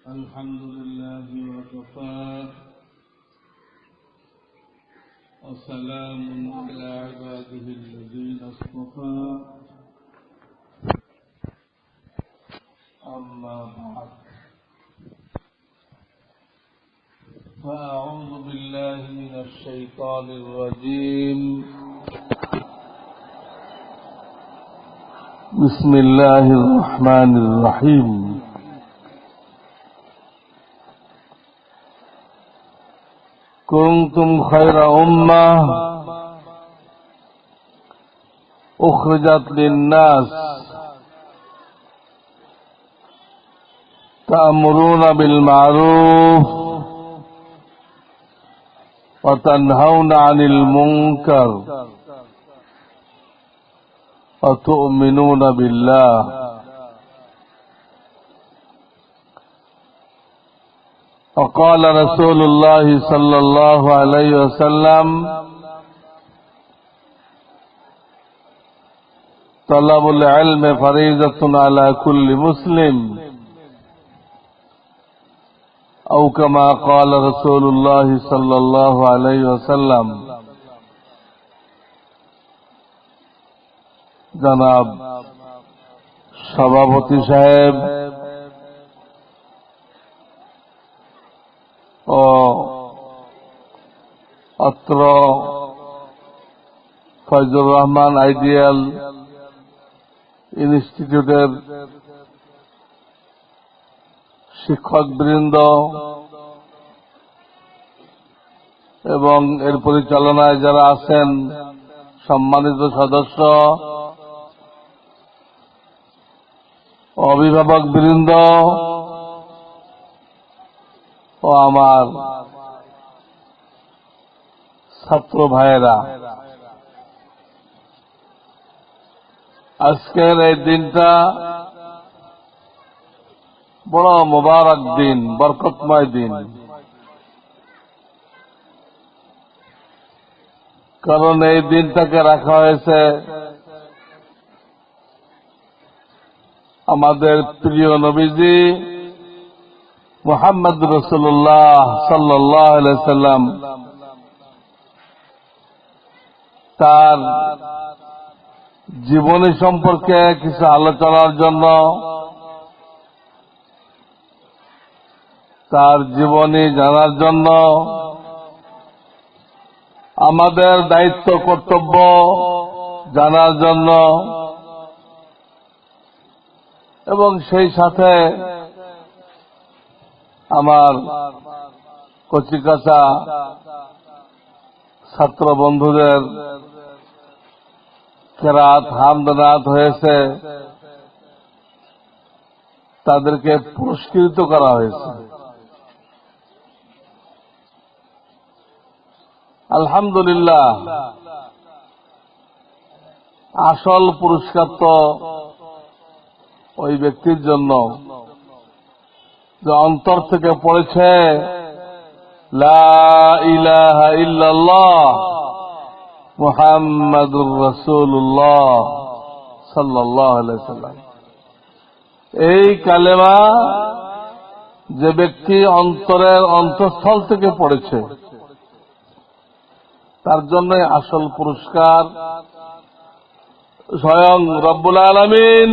الحمد لله وكفى وسلام على عباده الذين اصطفى أما بعد فأعوذ بالله من الشيطان الرجيم بسم الله الرحمن الرحيم كنتم خير أمة أخرجت للناس تأمرون بالمعروف وتنهون عن المنكر وتؤمنون بالله وقال رسول الله صلى الله عليه وسلم طلب العلم فريضة على كل مسلم أو كما قال رسول الله صلى الله عليه وسلم জনাব সভাপতি সাহেব ও অত্র ফয়জুর রহমান আইডিয়াল ইনস্টিটিউটের শিক্ষকবৃন্দ এবং এর পরিচালনায় যারা আছেন সম্মানিত সদস্য, অভিভাবকবৃন্দ ও আমার ছাত্র ভাইয়েরা, আজকের এই দিনটা বড় মোবারক দিন, বরকতময় দিন। কারণ এই দিনটাকে রাখা হয়েছে আমাদের প্রিয় নবীজি মুহাম্মদ রাসূলুল্লাহ সাল্লাল্লাহু আলাইহি সাল্লাম তার জীবনী সম্পর্কে কিছু আলোচনার জন্য, তার জীবনী জানার জন্য, আমাদের দায়িত্ব কর্তব্য জানার জন্য এবং সেই সাথে আমার কচিকাঁচা ছাত্র বন্ধুদের কেরাত হামদনাত হয়েছে, তাদেরকে পুরস্কৃত করা হয়েছে। আলহামদুলিল্লাহ, আসল পুরস্কার তো ওই ব্যক্তির জন্য যে অন্তর থেকে পড়েছে লা ইলাহা ইল্লাল্লাহ মুহাম্মাদুর রাসূলুল্লাহ সাল্লাল্লাহু আলাইহি সাল্লাম। এই কালেমা যে ব্যক্তি অন্তরের অন্তঃস্থল থেকে পড়েছে তার জন্যই আসল পুরস্কার। স্বয়ং রব্বুল আলামিন,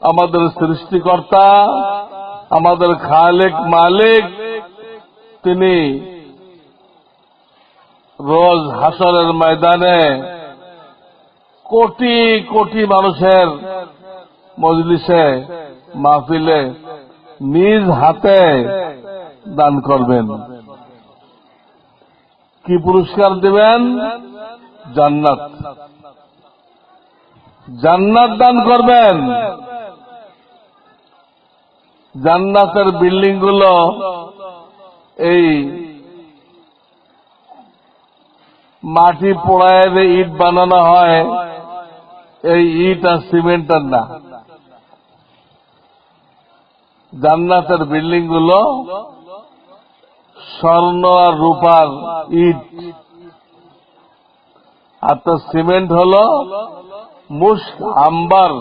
আমাদের সৃষ্টিকর্তা, আমাদের খালেক মালিক, তিনি রোজ হাসরের ময়দানে কোটি কোটি মানুষের মজলিসে মাহফিলে নিজ হাতে দান করবেন। কি পুরস্কার দিবেন? জান্নাত। জান্নাত দান করবেন। জান্নাতের বিল্ডিং গুলো এই মাটি পোড়ায় যে ইট বানানো হয়, এই ইট আর সিমেন্টের না। জান্নাতের বিল্ডিং গুলো স্বর্ণ আর রূপার ইট, আর তো সিমেন্ট হল মুস্ক আম্বার,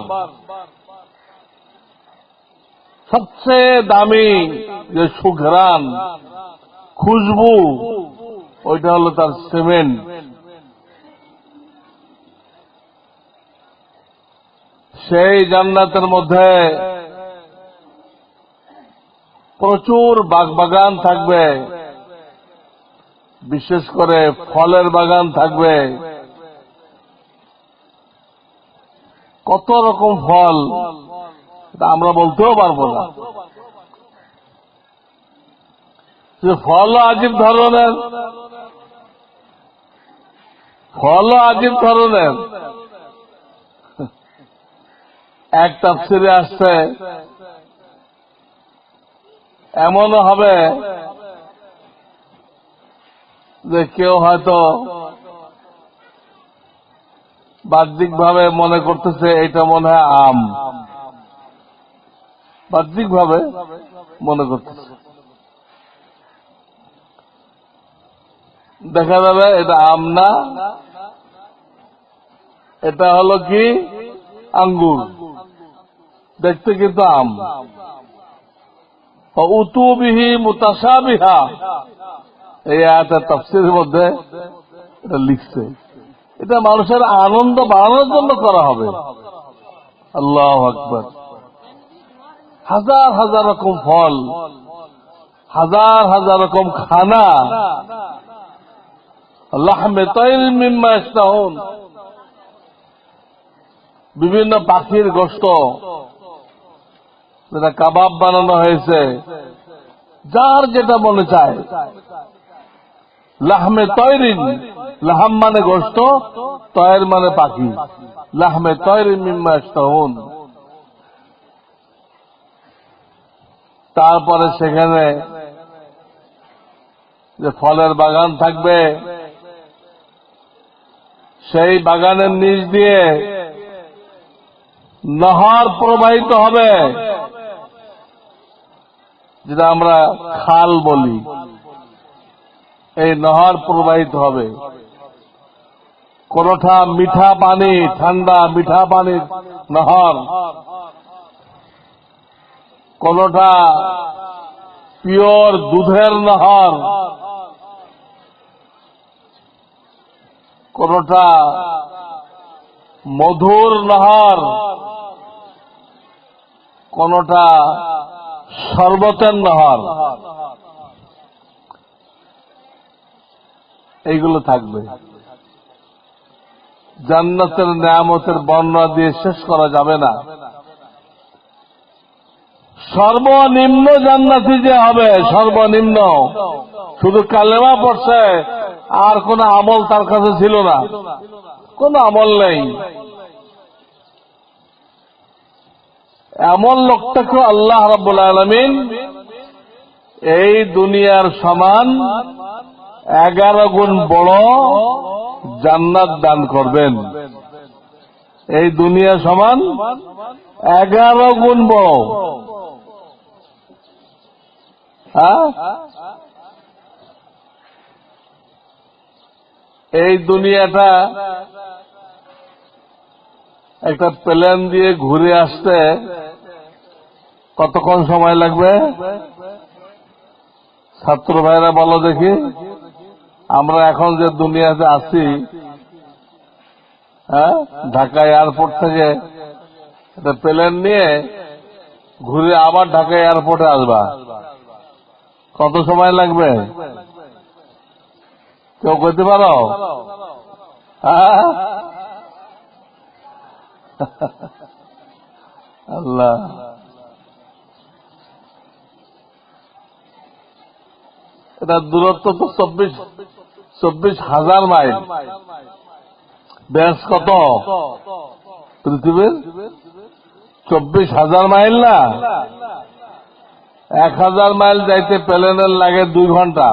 সবচেয়ে দামি যে সুঘ্রাণ খুশবু, ওইটা হলো তার সিমেন্ট। সেই জান্নাতের মধ্যে প্রচুর বাগবাগান থাকবে, বিশেষ করে ফলের বাগান থাকবে। কত রকম ফল আমরা বলতেও পারবো না। যে ফল আজীব ধরনের, ফল আজীব ধরনের। এক তাফসীরে আসছে এমনও হবে যে কেউ হয়তো বাহ্যিকভাবে মনে করতেছে এটা মনে হয় আম, বাহ্যিকভাবে মনে করতেছে, দেখা যাবে এটা আম না, এটা হলো কি আঙ্গুর, দেখতে কিন্তু আম। উতুবিহি মুতাশাবিহা, এই আয়াতের তাফসীরের মধ্যে এটা লিখছে। এটা মানুষের আনন্দ বাড়ানোর জন্য করা হবে। আল্লাহু আকবার। হাজার হাজার রকম ফল, হাজার হাজার রকম খানা, লাহমে তাইর মিম্মা ইশতাহুন, বিভিন্ন পাখির গোশত, যেটা কাবাব বানানো হয়েছে, যার যেটা মনে চায়। লাহমে তয়রিন, লাহাম মানে গোশত, তয়ের মানে পাখি, লাহমে তয়রিন মিম্মা ইশতাহুন। তারপরে সেখানে যে ফলের বাগান থাকবে, সেই বাগানের নিচ দিয়ে নহর প্রবাহিত হবে, যেটা আমরা খাল বলি। এই নহর প্রবাহিত হবে, কোনটা মিঠা পানি, ঠান্ডা মিঠা পানির নহর, কোনটা পিওর দুধের নহর, কোনটা মধুর নহর, কোনটা শরবতের নহর, এইগুলো থাকবে। জান্নাতের নিয়ামতের বর্ণনা দিয়ে শেষ করা যাবে না। সর্বনিম্ন জান্নাতি যে হবে, সর্বনিম্ন, শুধু কালেমা পড়ছে আর কোন আমল তার কাছে ছিল না, কোন আমল নেই, এমন লোকটাকে আল্লাহ রাব্বুল আলামিন এই দুনিয়ার সমান 11 গুণ বড় জান্নাত দান করবেন। এই দুনিয়া সমান 11 গুণ বড়। হ্যাঁ, এই দুনিয়াটা একটা প্লেন দিয়ে ঘুরে আসতে কতক্ষণ সময় লাগবে? ছাত্র ভাইরা বলো দেখি। আমরা এখন যে দুনিয়াতে আছি, হ্যাঁ, ঢাকা এয়ারপোর্ট থেকে একটা প্লেন নিয়ে ঘুরে আবার ঢাকা এয়ারপোর্টে আসবা, কত সময় লাগবে? কেউ বলতে পারো? হ্যাঁ, আল্লাহ, এটা দূরত্ব তো 24,000 মাইল। ব্যাস কত পৃথিবীর? 24,000 মাইল না? 1,000 মাইল যাইতে প্লেনের লাগে 2 ঘন্টা।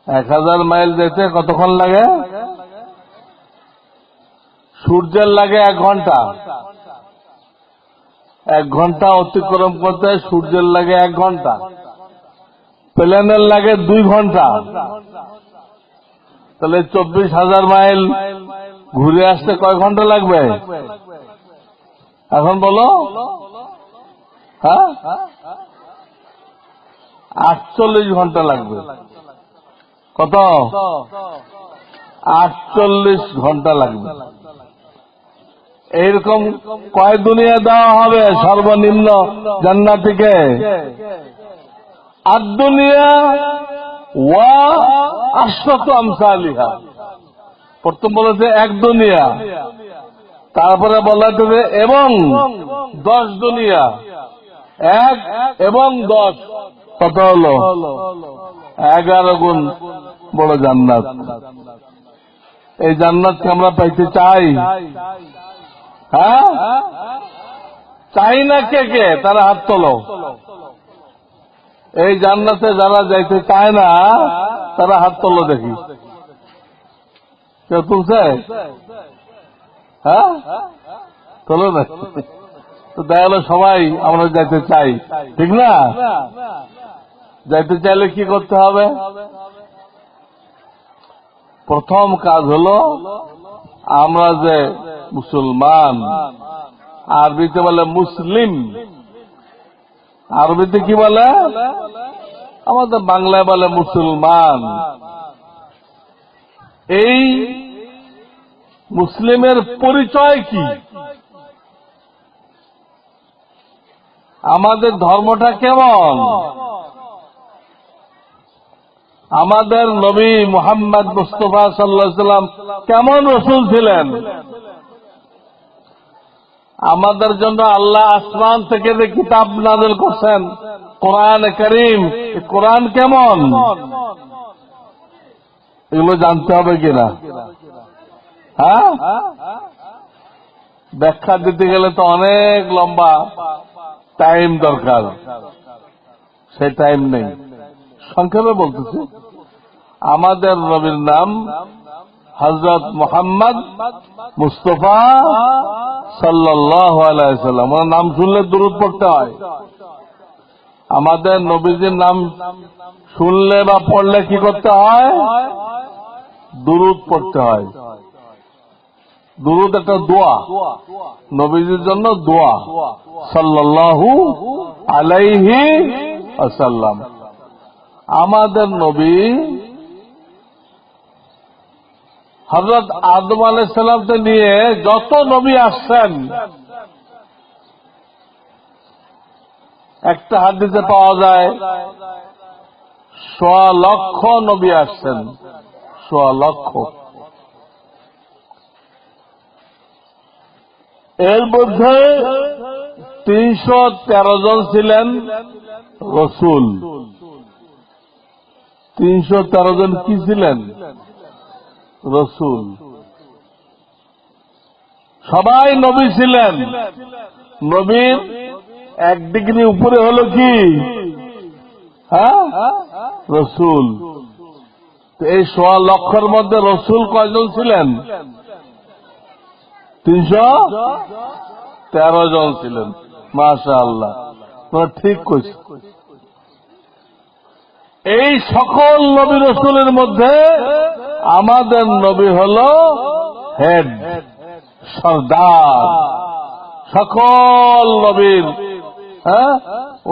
1,000 মাইল যাইতে কতক্ষণ লাগে? সূর্যের লাগে 1 ঘন্টা। 1 ঘন্টা অতিক্রম করতে সূর্যের লাগে 1 ঘন্টা, প্লেনের লাগে 2 ঘন্টা। তাহলে 24,000 মাইল ঘুরে আসতে কয় ঘন্টা লাগবে এখন বলো? হ্যাঁ, 48 ঘন্টা লাগবে। কত? 48 ঘন্টা লাগবে। এইরকম কয় দুনিয়া দেওয়া হবে সর্বনিম্ন জান্নাতীকে? 8 দুনিয়া ওয়া 8 আমসালিহা। প্রথম বলেছে 1 দুনিয়া, তারপরে বলা হবে এবং 10 দুনিয়া, 1 এবং 10 কত হলো? 11 গুণ বড় জান্নাত। এই জান্নাতকে আমরা পাইতে চাই? হ্যাঁ, চাই না? কে কে তারা হাত তোলো। এই জান্নাতে যারা যাইতে চায় না তারা হাত তোলো দেখি। কেউ তুলছে? হ্যাঁ, তোলো না। তো দেখা গেল সবাই আমরা যাইতে চাই, ঠিক না? যাইতে চাইলে কি করতে হবে? প্রথম কাজ হলো আমরা যে মুসলমান, আরবিতে বলে মুসলিম, আরবিতে কি বলে? আমাদের বাংলায় বলে মুসলমান। এই মুসলিমের পরিচয় কি? আমাদের ধর্মটা কেমন? আমাদের নবী মুহাম্মদ মুস্তাফা সাল্লাল্লাহু আলাইহি সাল্লাম কেমন রাসূল ছিলেন? আমাদের জন্য আল্লাহ আসমান থেকে যে কিতাব নাযিল করছেন কোরআন কারীম, কোরআন কেমন? এগুলো জানতে হবে কিনা? হ্যাঁ, ব্যাখ্যা দিতে গেলে তো অনেক লম্বা টাইম দরকার, সেই টাইম নেই। সংক্ষেপে বলতেছি, আমাদের নবীর নাম হযরত মুহাম্মদ মুস্তাফা সাল্লাল্লাহু আলাইহি ওয়াসাল্লাম। ওনার নাম শুনলে দুরূদ পড়তে হয়। আমাদের নবীজির নাম শুনলে বা পড়লে কি করতে হয়? দুরূদ পড়তে হয়। দুরূদ একটা দোয়া, নবীজির জন্য দোয়া, সাল্লাল্লাহু আলাইহি ওয়াসাল্লাম। আমাদের নবী হযরত আদম আলাইহিস সালামকে নিয়ে যত নবী আসছেন, একটা হাদিসে পাওয়া যায় 1.25 লক্ষ নবী আসছেন। 1.25 লক্ষ। এর মধ্যে 313 জন ছিলেন রসুল। 313 জন কি ছিলেন? রসুল। সবাই নবী ছিলেন। নবীর 1 ডিগ্রি উপরে হলো কি? হ্যাঁ, রসুল। এই 1.25 লক্ষের মধ্যে রসুল কয়জন ছিলেন? 313 জন ছিলেন। মাশাআল্লাহ, তোমরা ঠিক কইছ। এই সকল নবী রসুলের মধ্যে আমাদের নবী হল হেড, সর্দার। সকল নবীর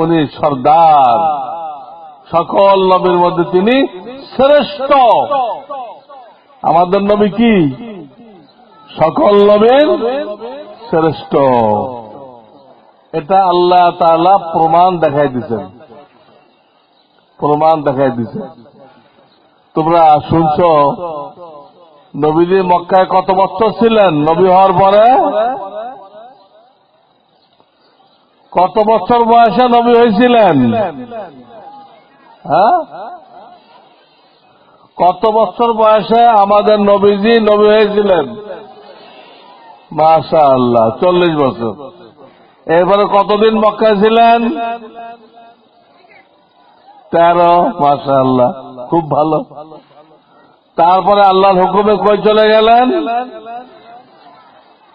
উনি সর্দার। সকল নবীর মধ্যে তিনি শ্রেষ্ঠ। আমাদের নবী কি? সকল নবীর শ্রেষ্ঠ। এটা আল্লাহ তাআলা প্রমাণ দেখাই দিয়েছেন, প্রমাণ দেখাই দিয়েছেন। তোমরা শুনছ নবীজি মক্কায় কত বছর ছিলেন? নবী হওয়ার পরে কত বছর বয়সে নবী হয়েছিলেন? হ্যাঁ, কত বছর বয়সে আমাদের নবীজি নবী হয়েছিলেন? মাশাআল্লাহ, 40 বছর। এরপরে কতদিন মক্কায় ছিলেন? 13। মাশাআল্লাহ, খুব ভালো। তারপরে আল্লাহর হুকুমে কই চলে গেলেন?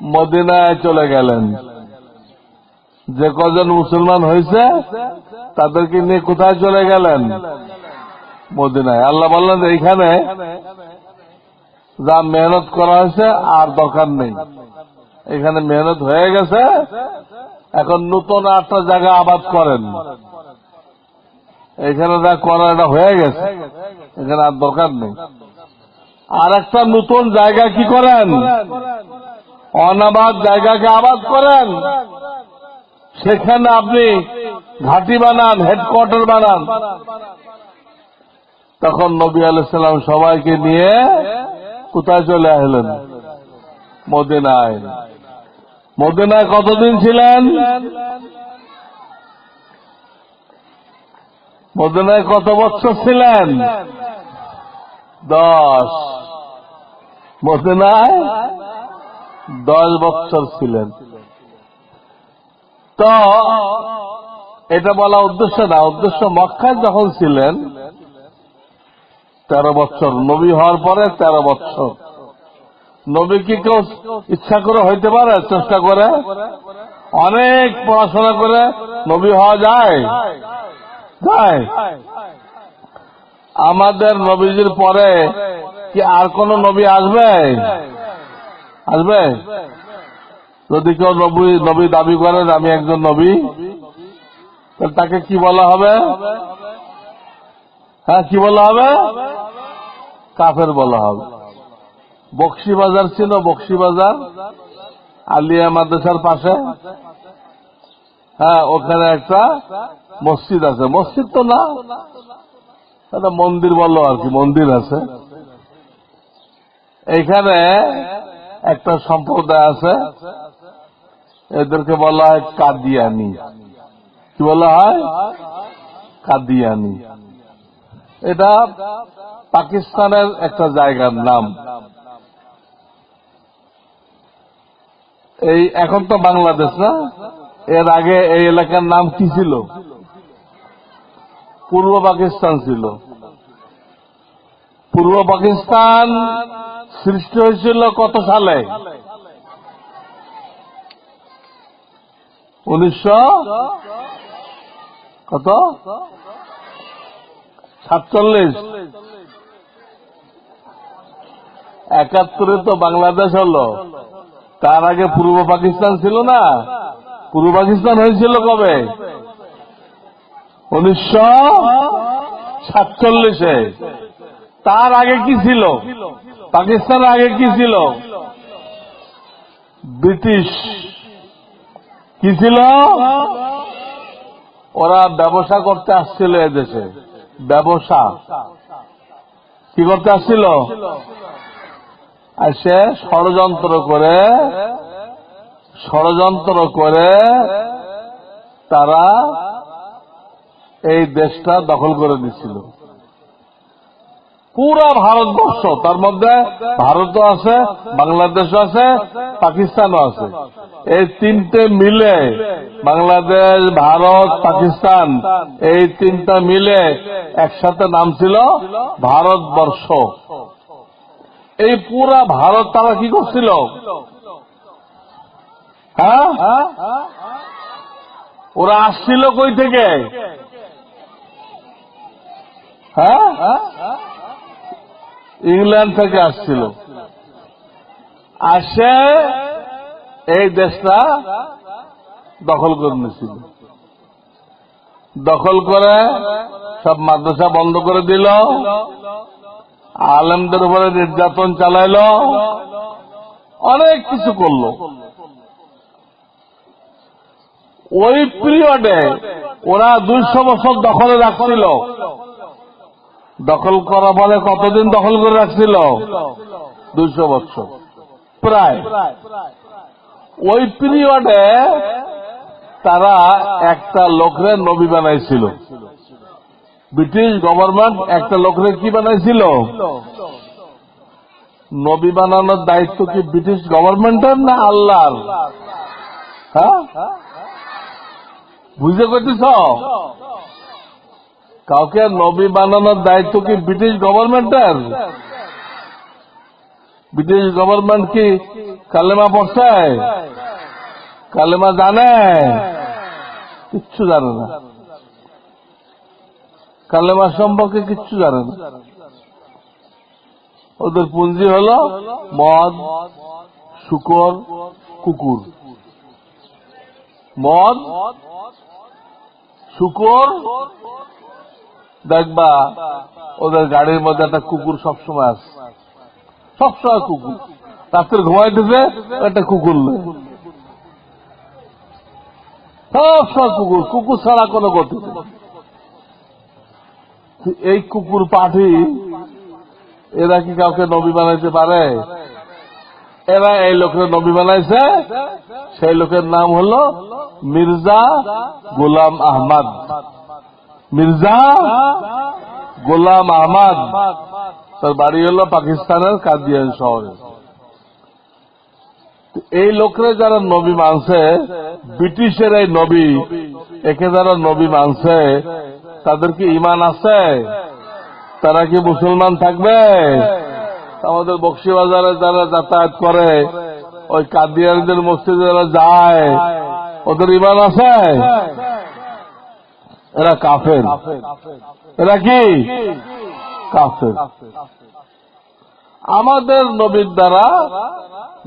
মদিনায় চলে গেলেন। যে কজন মুসলমান হয়েছে তাদেরকে নিয়ে কোথায় চলে গেলেন? মদিনায়। আল্লাহ বললেন এইখানে যা মেহনত করা হয়েছে আর দরকার নেই, এখানে মেহনত হয়ে গেছে, এখন নতুন একটা জায়গা আবাদ করেন, এখানে যা করা এটা হয়ে গেছে, এখানে আর দরকার নেই। আর একটা নতুন জায়গা কি করেন, অনাবাদ জায়গাকে আবাদ করেন, সেখানে আপনি ঘাঁটি বানান, হেডকোয়ার্টার বানান। তখন নবী আলাইহিস সালাম সবাইকে নিয়ে কোথায় চলে আসলেন? মদিনায়। মদিনায় কতদিন ছিলেন? মদিনায় কত বছর ছিলেন? 10। মদিনায় 10 বছর ছিলেন। তো এটা বলা উদ্দেশ্য না, উদ্দেশ্য মক্কায় যখন ছিলেন 13 বছর, নবী হওয়ার পরে 13 বছর। নবী কি কেউ ইচ্ছা করে হইতে পারে? চেষ্টা করে অনেক পড়াশোনা করে নবী হওয়া যায়? যায়? আমাদের নবীজির পরে কি আর কোন নবী আসবে? আসবে? যদি কেউ নবী দাবি করেন আমি একজন নবী, তাকে কি বলা হবে? হ্যাঁ, কি বলা হবে? কাফের বলা হবে। বক্সিবাজার ছিল, বক্সিবাজার আলিয়া মাদ্রাসার পাশে, হ্যাঁ, ওখানে একটা মসজিদ আছে, মসজিদ তো না, একটা মন্দির বললো আর কি, মন্দির আছে। এইখানে একটা সম্প্রদায় আছে, এদেরকে বলা হয় কাদিয়ানি। কি বলা হয়? কাদিয়ানি। এটা পাকিস্তানের একটা জায়গার নাম। এই এখন তো বাংলাদেশ না, এর আগে এই এলাকার নাম কি ছিল? পূর্ব পাকিস্তান ছিল। পূর্ব পাকিস্তান সৃষ্টি হয়েছিল কত সালে? 1947। 71 তো বাংলাদেশ হলো, তার আগে পূর্ব পাকিস্তান ছিল না? পূর্ব পাকিস্তান হয়েছিল কবে? 1947-এ। তার আগে কি ছিল? পাকিস্তানের আগে কি ছিল? ব্রিটিশ। কি ছিল? ওরা ব্যবসা করতে আসছিল এদেশে। ব্যবসা কি করতে আসছিল? আর সে ষড়যন্ত্র করে তারা এই দেশটা দখল করে দিচ্ছিল। পুরা ভারতবর্ষ, তার মধ্যে ভারতও আছে, বাংলাদেশও আছে, পাকিস্তানও আছে। এই তিনটে মিলে, বাংলাদেশ, ভারত, পাকিস্তান, এই তিনটা মিলে একসাথে নাম ছিল ভারতবর্ষ। এই পুরা ভারত তারা কি করছিল? হ্যাঁ, ওরা আসছিল কই থেকে? হ্যাঁ, ইংল্যান্ড থেকে আসছিল। আসে এই দেশটা দখল করে নিয়েছিল। দখল করে সব মাদ্রাসা বন্ধ করে দিল, আলেমদের উপরে নির্যাতন চালাইল, অনেক কিছু করল। ওই পিরিয়ডে ওরা 200 বছর দখলে রাখছিল। দখল করার পরে কতদিন দখল করে রাখছিল? 200 বছর প্রায়। ওই পিরিয়ডে তারা একটা লোকরে নবী বানাইছিল। ব্রিটিশ গভর্নমেন্ট একটা লোকরে কি বানাইছিল? নবী বানানোর দায়িত্ব কি ব্রিটিশ গভর্নমেন্টের না আল্লাহর? হ্যাঁ, বুঝতে করতেছ? কাউকে নবী বানানোর দায়িত্ব কি ব্রিটিশ গভর্নমেন্টের? ব্রিটিশ গভর্নমেন্ট কি কালেমা পড়ছে? কালেমা জানে? কিচ্ছু জানে না। কালেমা সম্পর্কে কিচ্ছু জানে না। ওদের পুঞ্জি হলো মদ, শুকর, কুকুর। মদ, শুকর, দেখবা ওদের গাড়ির মধ্যে একটা কুকুর সবসময় আছে, সবসময় কুকুর। রাত্রে ঘুমাইতেছে একটা কুকুর নেই, সবসময় কুকুর, কুকুর ছাড়া কোনো গতি নেই। এই কুকুর পাঠি এরা কি কাউকে নবী বানাইতে পারে? এরা এই লোকের নবী বানাইছে। সেই লোকের নাম হলো মির্জা গোলাম আহমদ। মির্জা গোলাম আহমদ, তার বাড়ি হলো পাকিস্তানের কাদিয়ান শহরে। এই লোকরা যারা নবী মানছে, ব্রিটিশের এই নবী, একে যারা নবী মানছে, তাদের কি ঈমান আছে? তারা কি মুসলমান থাকবে? আমাদের বক্সিবাজারে যারা যাতায়াত করে, ওই কাদিয়ানদের মসজিদে যারা যায়, ওদের ঈমান আছে? এরা কাফের। এরা কি কাফের? আমাদের নবীর দ্বারা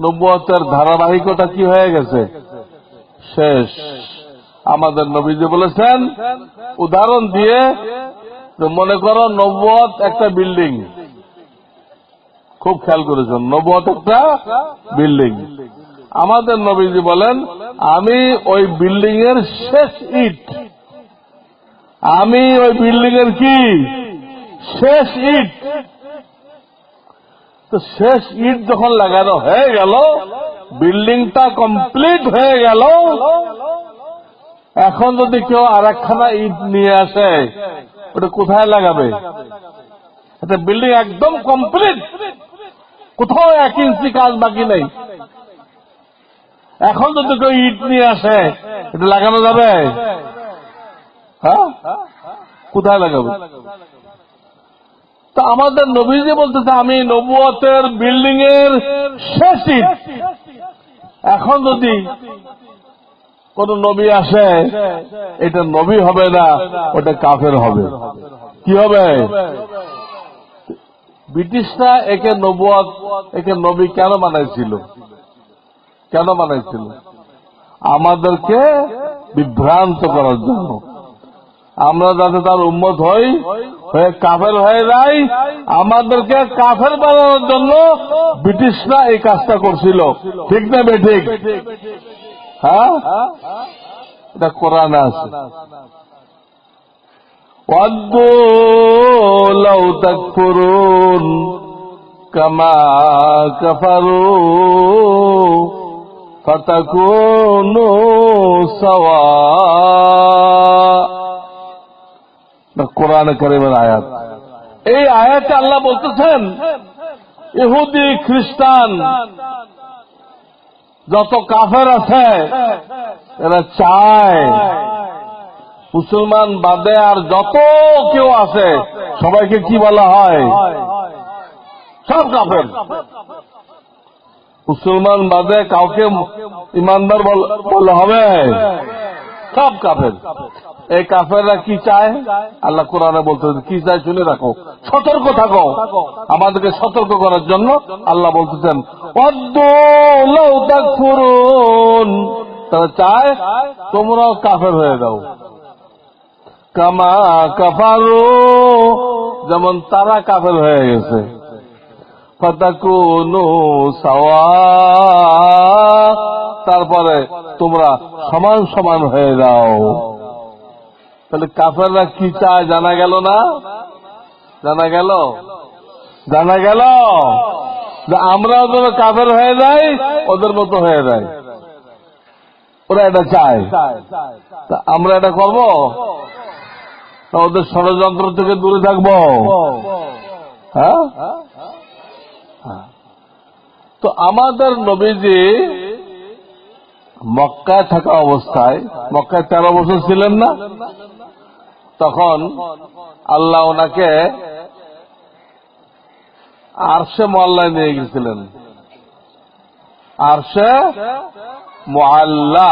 নবুয়তের ধারাবাহিকতা কি হয়ে গেছে? শেষ। আমাদের নবীজি বলেছেন, উদাহরণ দিয়ে, মনে করো নবুয়ত একটা বিল্ডিং, খুব খেয়াল করেছেন, নবুয়ত একটা বিল্ডিং। আমাদের নবীজি বলেন, আমি ওই বিল্ডিং এর শেষ ইট, আমি ওই বিল্ডিং এর কি শেষ ইট। তো শেষ ইট যখন লাগানো হয়ে গেল, বিল্ডিংটা কমপ্লিট হয়ে গেল, এখন যদি কেউ আর একখানা ইট নিয়ে আসে, ওটা কোথায় লাগাবে? এটা বিল্ডিং একদম কমপ্লিট, কোথাও 1 ইঞ্চি কাজ বাকি নেই। এখন যদি কেউ ইট নিয়ে আসে, এটা লাগানো যাবে? হ্যাঁ, কোথায় লাগাবে? তো আমাদের নবীজি বলতেছে, আমি নবুয়তের বিল্ডিং এর শেষ ইট। এখন যদি কোন নবী আসে, এটা নবী হবে না, ওটা কাফের হবে। কি হবে? ব্রিটিশরা একে নবুয়ত, একে নবী কেন বানাইছিল? কেন বানাইছিল? আমাদেরকে বিভ্রান্ত করার জন্য। আমরা যাতে তার উম্মত হয়ে কাফের হয়ে যাই, আমাদেরকে কাফের বানানোর জন্য ব্রিটিশরা এই কাজটা করছিল। ঠিক না বেঠিক? হ্যাঁ, এটা কোরআনে আছে। ওয়াদ্দু লাউ তাকফুরুন কামা কাফারু ফাতাকুনু সাওয়া। কোরআনে কারীমের আয়াত। এই আয়াতে আল্লাহ বলতেছেন, ইহুদি খ্রিস্টান যত কাফের আছে, এরা চায় মুসলমান বাদে আর যত কেউ আছে সবাইকে কি বলা হয়? সব কাফের। মুসলমান বাদে কাউকে ইমানদার বলা হবে? সব কাফের। এই কাফেররা কি চায়? আল্লাহ কোরআনে বলতে কি চায় শুনে রাখো, সতর্ক থাকো। আমাদেরকে সতর্ক করার জন্য আল্লাহ বলতেছেন, ওয়াদ্দু লাউ তাকফুরুন, তারা চায় তোমরাও কাফের হয়ে যাও, কামা কাফারু, যেমন তারা কাফের হয়ে গেছে, ফাতাকুনু সাওয়া, তারপরে তোমরা সমান সমান হয়ে যাও। তাহলে কাফেররা কি চায় জানা গেল না? জানা গেল? জানা গেল যে আমরা ওদের কাফের হয়ে যাই, ওদের মতো হয়ে যায়। ওরা এটা চায়। তা আমরা এটা করব? ওদের ষড়যন্ত্র থেকে দূরে থাকবো? হ্যাঁ। তো আমাদের নবীজি মক্কায় থাকা অবস্থায়, মক্কায় 13 বছর ছিলেন না, তখন আল্লাহ ওনাকে আরশে মুআল্লায় নিয়ে গেছিলেন। আরশে মুআল্লা,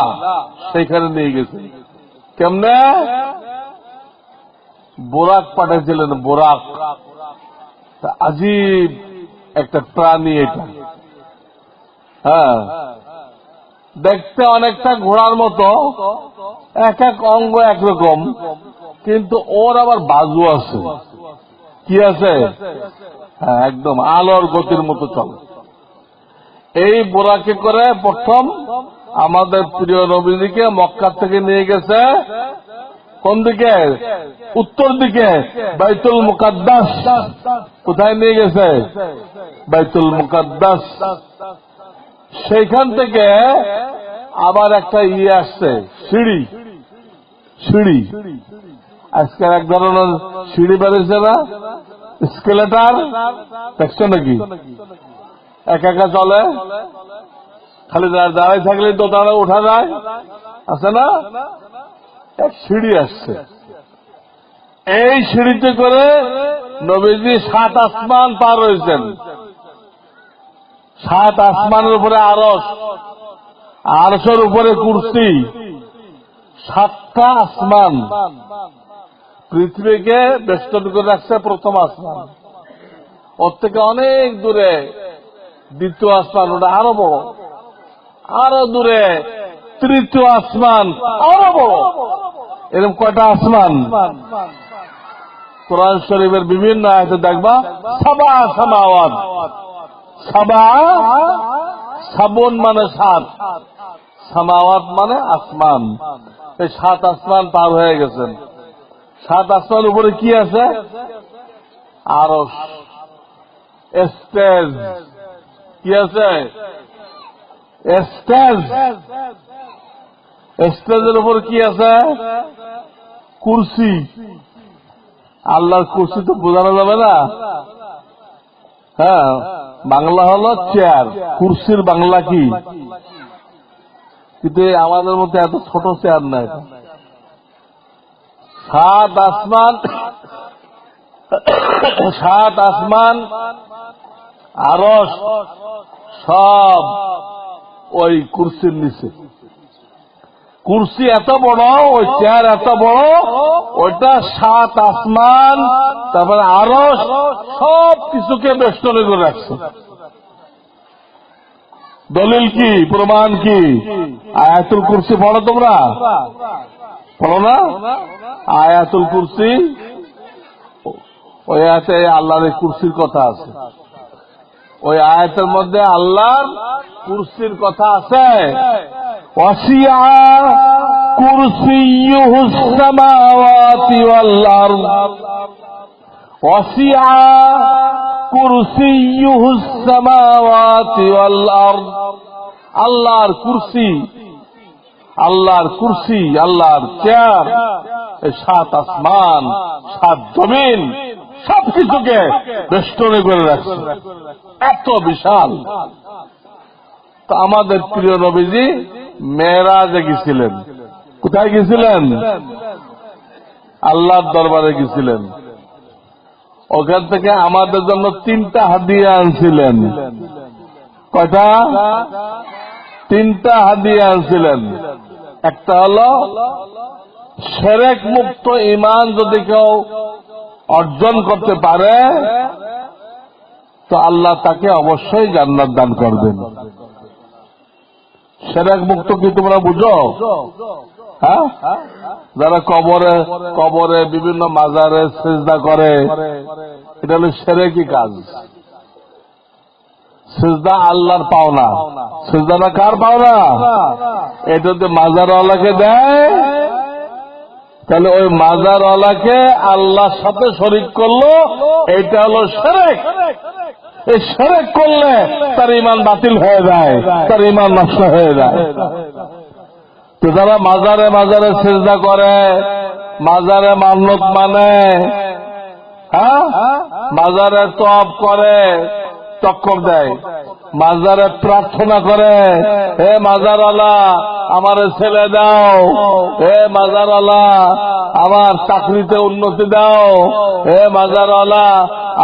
সেখানে নিয়ে গেছিলেন। কেমনে? বোরাক পাঠিয়েছিলেন, বোরাক। আজীব একটা প্রাণী এটা। হ্যাঁ, দেখতে অনেকটা ঘোড়ার মতো, এক এক অঙ্গ একরকম, কিন্তু ওর আবার বাজু আছে। কি আছে? হ্যাঁ, একদম আলোর গতির মতো চলে। এই বোরাকে করে প্রথম আমাদের প্রিয় নবীজিকে মক্কা থেকে নিয়ে গেছে কোন দিকে? উত্তর দিকে, বাইতুল মুকাদ্দাস। কোথায় নিয়ে গেছে? বাইতুল মুকাদ্দাস। সেইখান থেকে আবার একটা আসছে, সিঁড়ি। সিঁড়ি আজকাল এক ধরনের সিঁড়ি বেড়েছে না, স্কেলেটার, দেখছো নাকি? একা একা চলে, খালি দাঁড়াই থাকলে তো তারা উঠা যায়, আছে না? এক সিঁড়ি আসছে। এই সিঁড়িতে করে নবীজি 7 আসমান পার হয়েছেন। 7 আসমানের উপরে আরশ, আরশের উপরে কুরসি। 7টা আসমান পৃথিবীকে বেষ্টন করে রাখছে প্রথম আসমান। ওর থেকে অনেক দূরে দ্বিতীয় আসমান, ওটা আরো বড়। আরো দূরে তৃতীয় আসমান, আরো বড়। এরকম কয়টা আসমান? কোরআন শরীফের বিভিন্ন আয়াতে দেখবা সাবা সামাওয়াত। সাবা, সাবন মানে 7, সামাওয়াত মানে আসমান। এই 7 আসমান পার হয়ে গেছেন। 7 আসমান উপরে কি আছে? আরশ, স্টেজ। কি আছে? স্টেজ। স্টেজের উপর কি আছে? কুরসি। আল্লাহর কুরসি তো বোঝানো যাবে না। হ্যাঁ, বাংলা হলো চেয়ার, কুরসির বাংলা কি? কিন্তু আমাদের মধ্যে এত ছোট চেয়ার নাই। 7 আসমান, 7 আসমান, আরশ, সব ওই কুরসির নিচে। কুরসি এত বড়, ওই চেয়ার এত বড়, ওইটা 7 আসমান, তারপরে আরশ, সব কিছুকে বেষ্টনে করে রাখছে। দলিল কি? প্রমাণ কি? আয়াতুল কুরসি পড়ো তোমরা? পড়ো না? আয়াতুল কুরসি, ওই আয়াতে আল্লাহর কুরসির কথা আছে। ওই আয়াতের মধ্যে আল্লাহর কুরসির কথা আছে। ওয়াসিআ কুরসিয়ুহুস সামাওয়াতি ওয়াল আরদ। ওয়াসিআ কুরসিয়ুহুস সামাওয়াতি ওয়াল আরদ। আল্লাহর কুরসি, আল্লাহর কুরসি, আল্লাহর চেয়ার, 7 আসমান, 7 জমিন, সবকিছুকে বেষ্টনে করে রাখছে। এত বিশাল। তো আমাদের প্রিয় নবীজি মেরাজে গেছিলেন। কোথায় গেছিলেন? আল্লাহর দরবারে গেছিলেন। ওখান থেকে আমাদের জন্য 3টা হাদিয়া আনছিলেন। কয়টা? 3টা হাদিয়া আনছিলেন। একটা হলো শিরক মুক্ত ঈমান যদি কেউ অর্জন করতে পারে তো আল্লাহ তাকে অবশ্যই জান্নাত দান করবেন। শিরক মুক্ত কি তোমরা বুঝো? হ্যাঁ, যারা কবরে কবরে বিভিন্ন মাজারে সিজদা করে, এটা হলো শিরকি কাজ। সিজদা আল্লাহর পাওনা। সিজদাটা কার পাওনা? এটা যদি মাজারওয়ালাকে দেয় তাহলে ওই মাজারওয়ালাকে আল্লাহর সাথে শরীক করলো, এটা হলো শিরক। এই শিরক করলে তার ঈমান বাতিল হয়ে যায়, তার ঈমান নষ্ট হয়ে যায়। তো যারা মাজারে মাজারে সিজদা করে, মাজারে মান্নত মানে, হ্যাঁ, মাজারে তওয়াব করে, চক্কর দেয়, মাজারে প্রার্থনা করে, হে মাজারওয়ালা আমারে ছেলে দাও, হে মাজারওয়ালা আমার চাকরিতে উন্নতি দাও, হে মাজারওয়ালা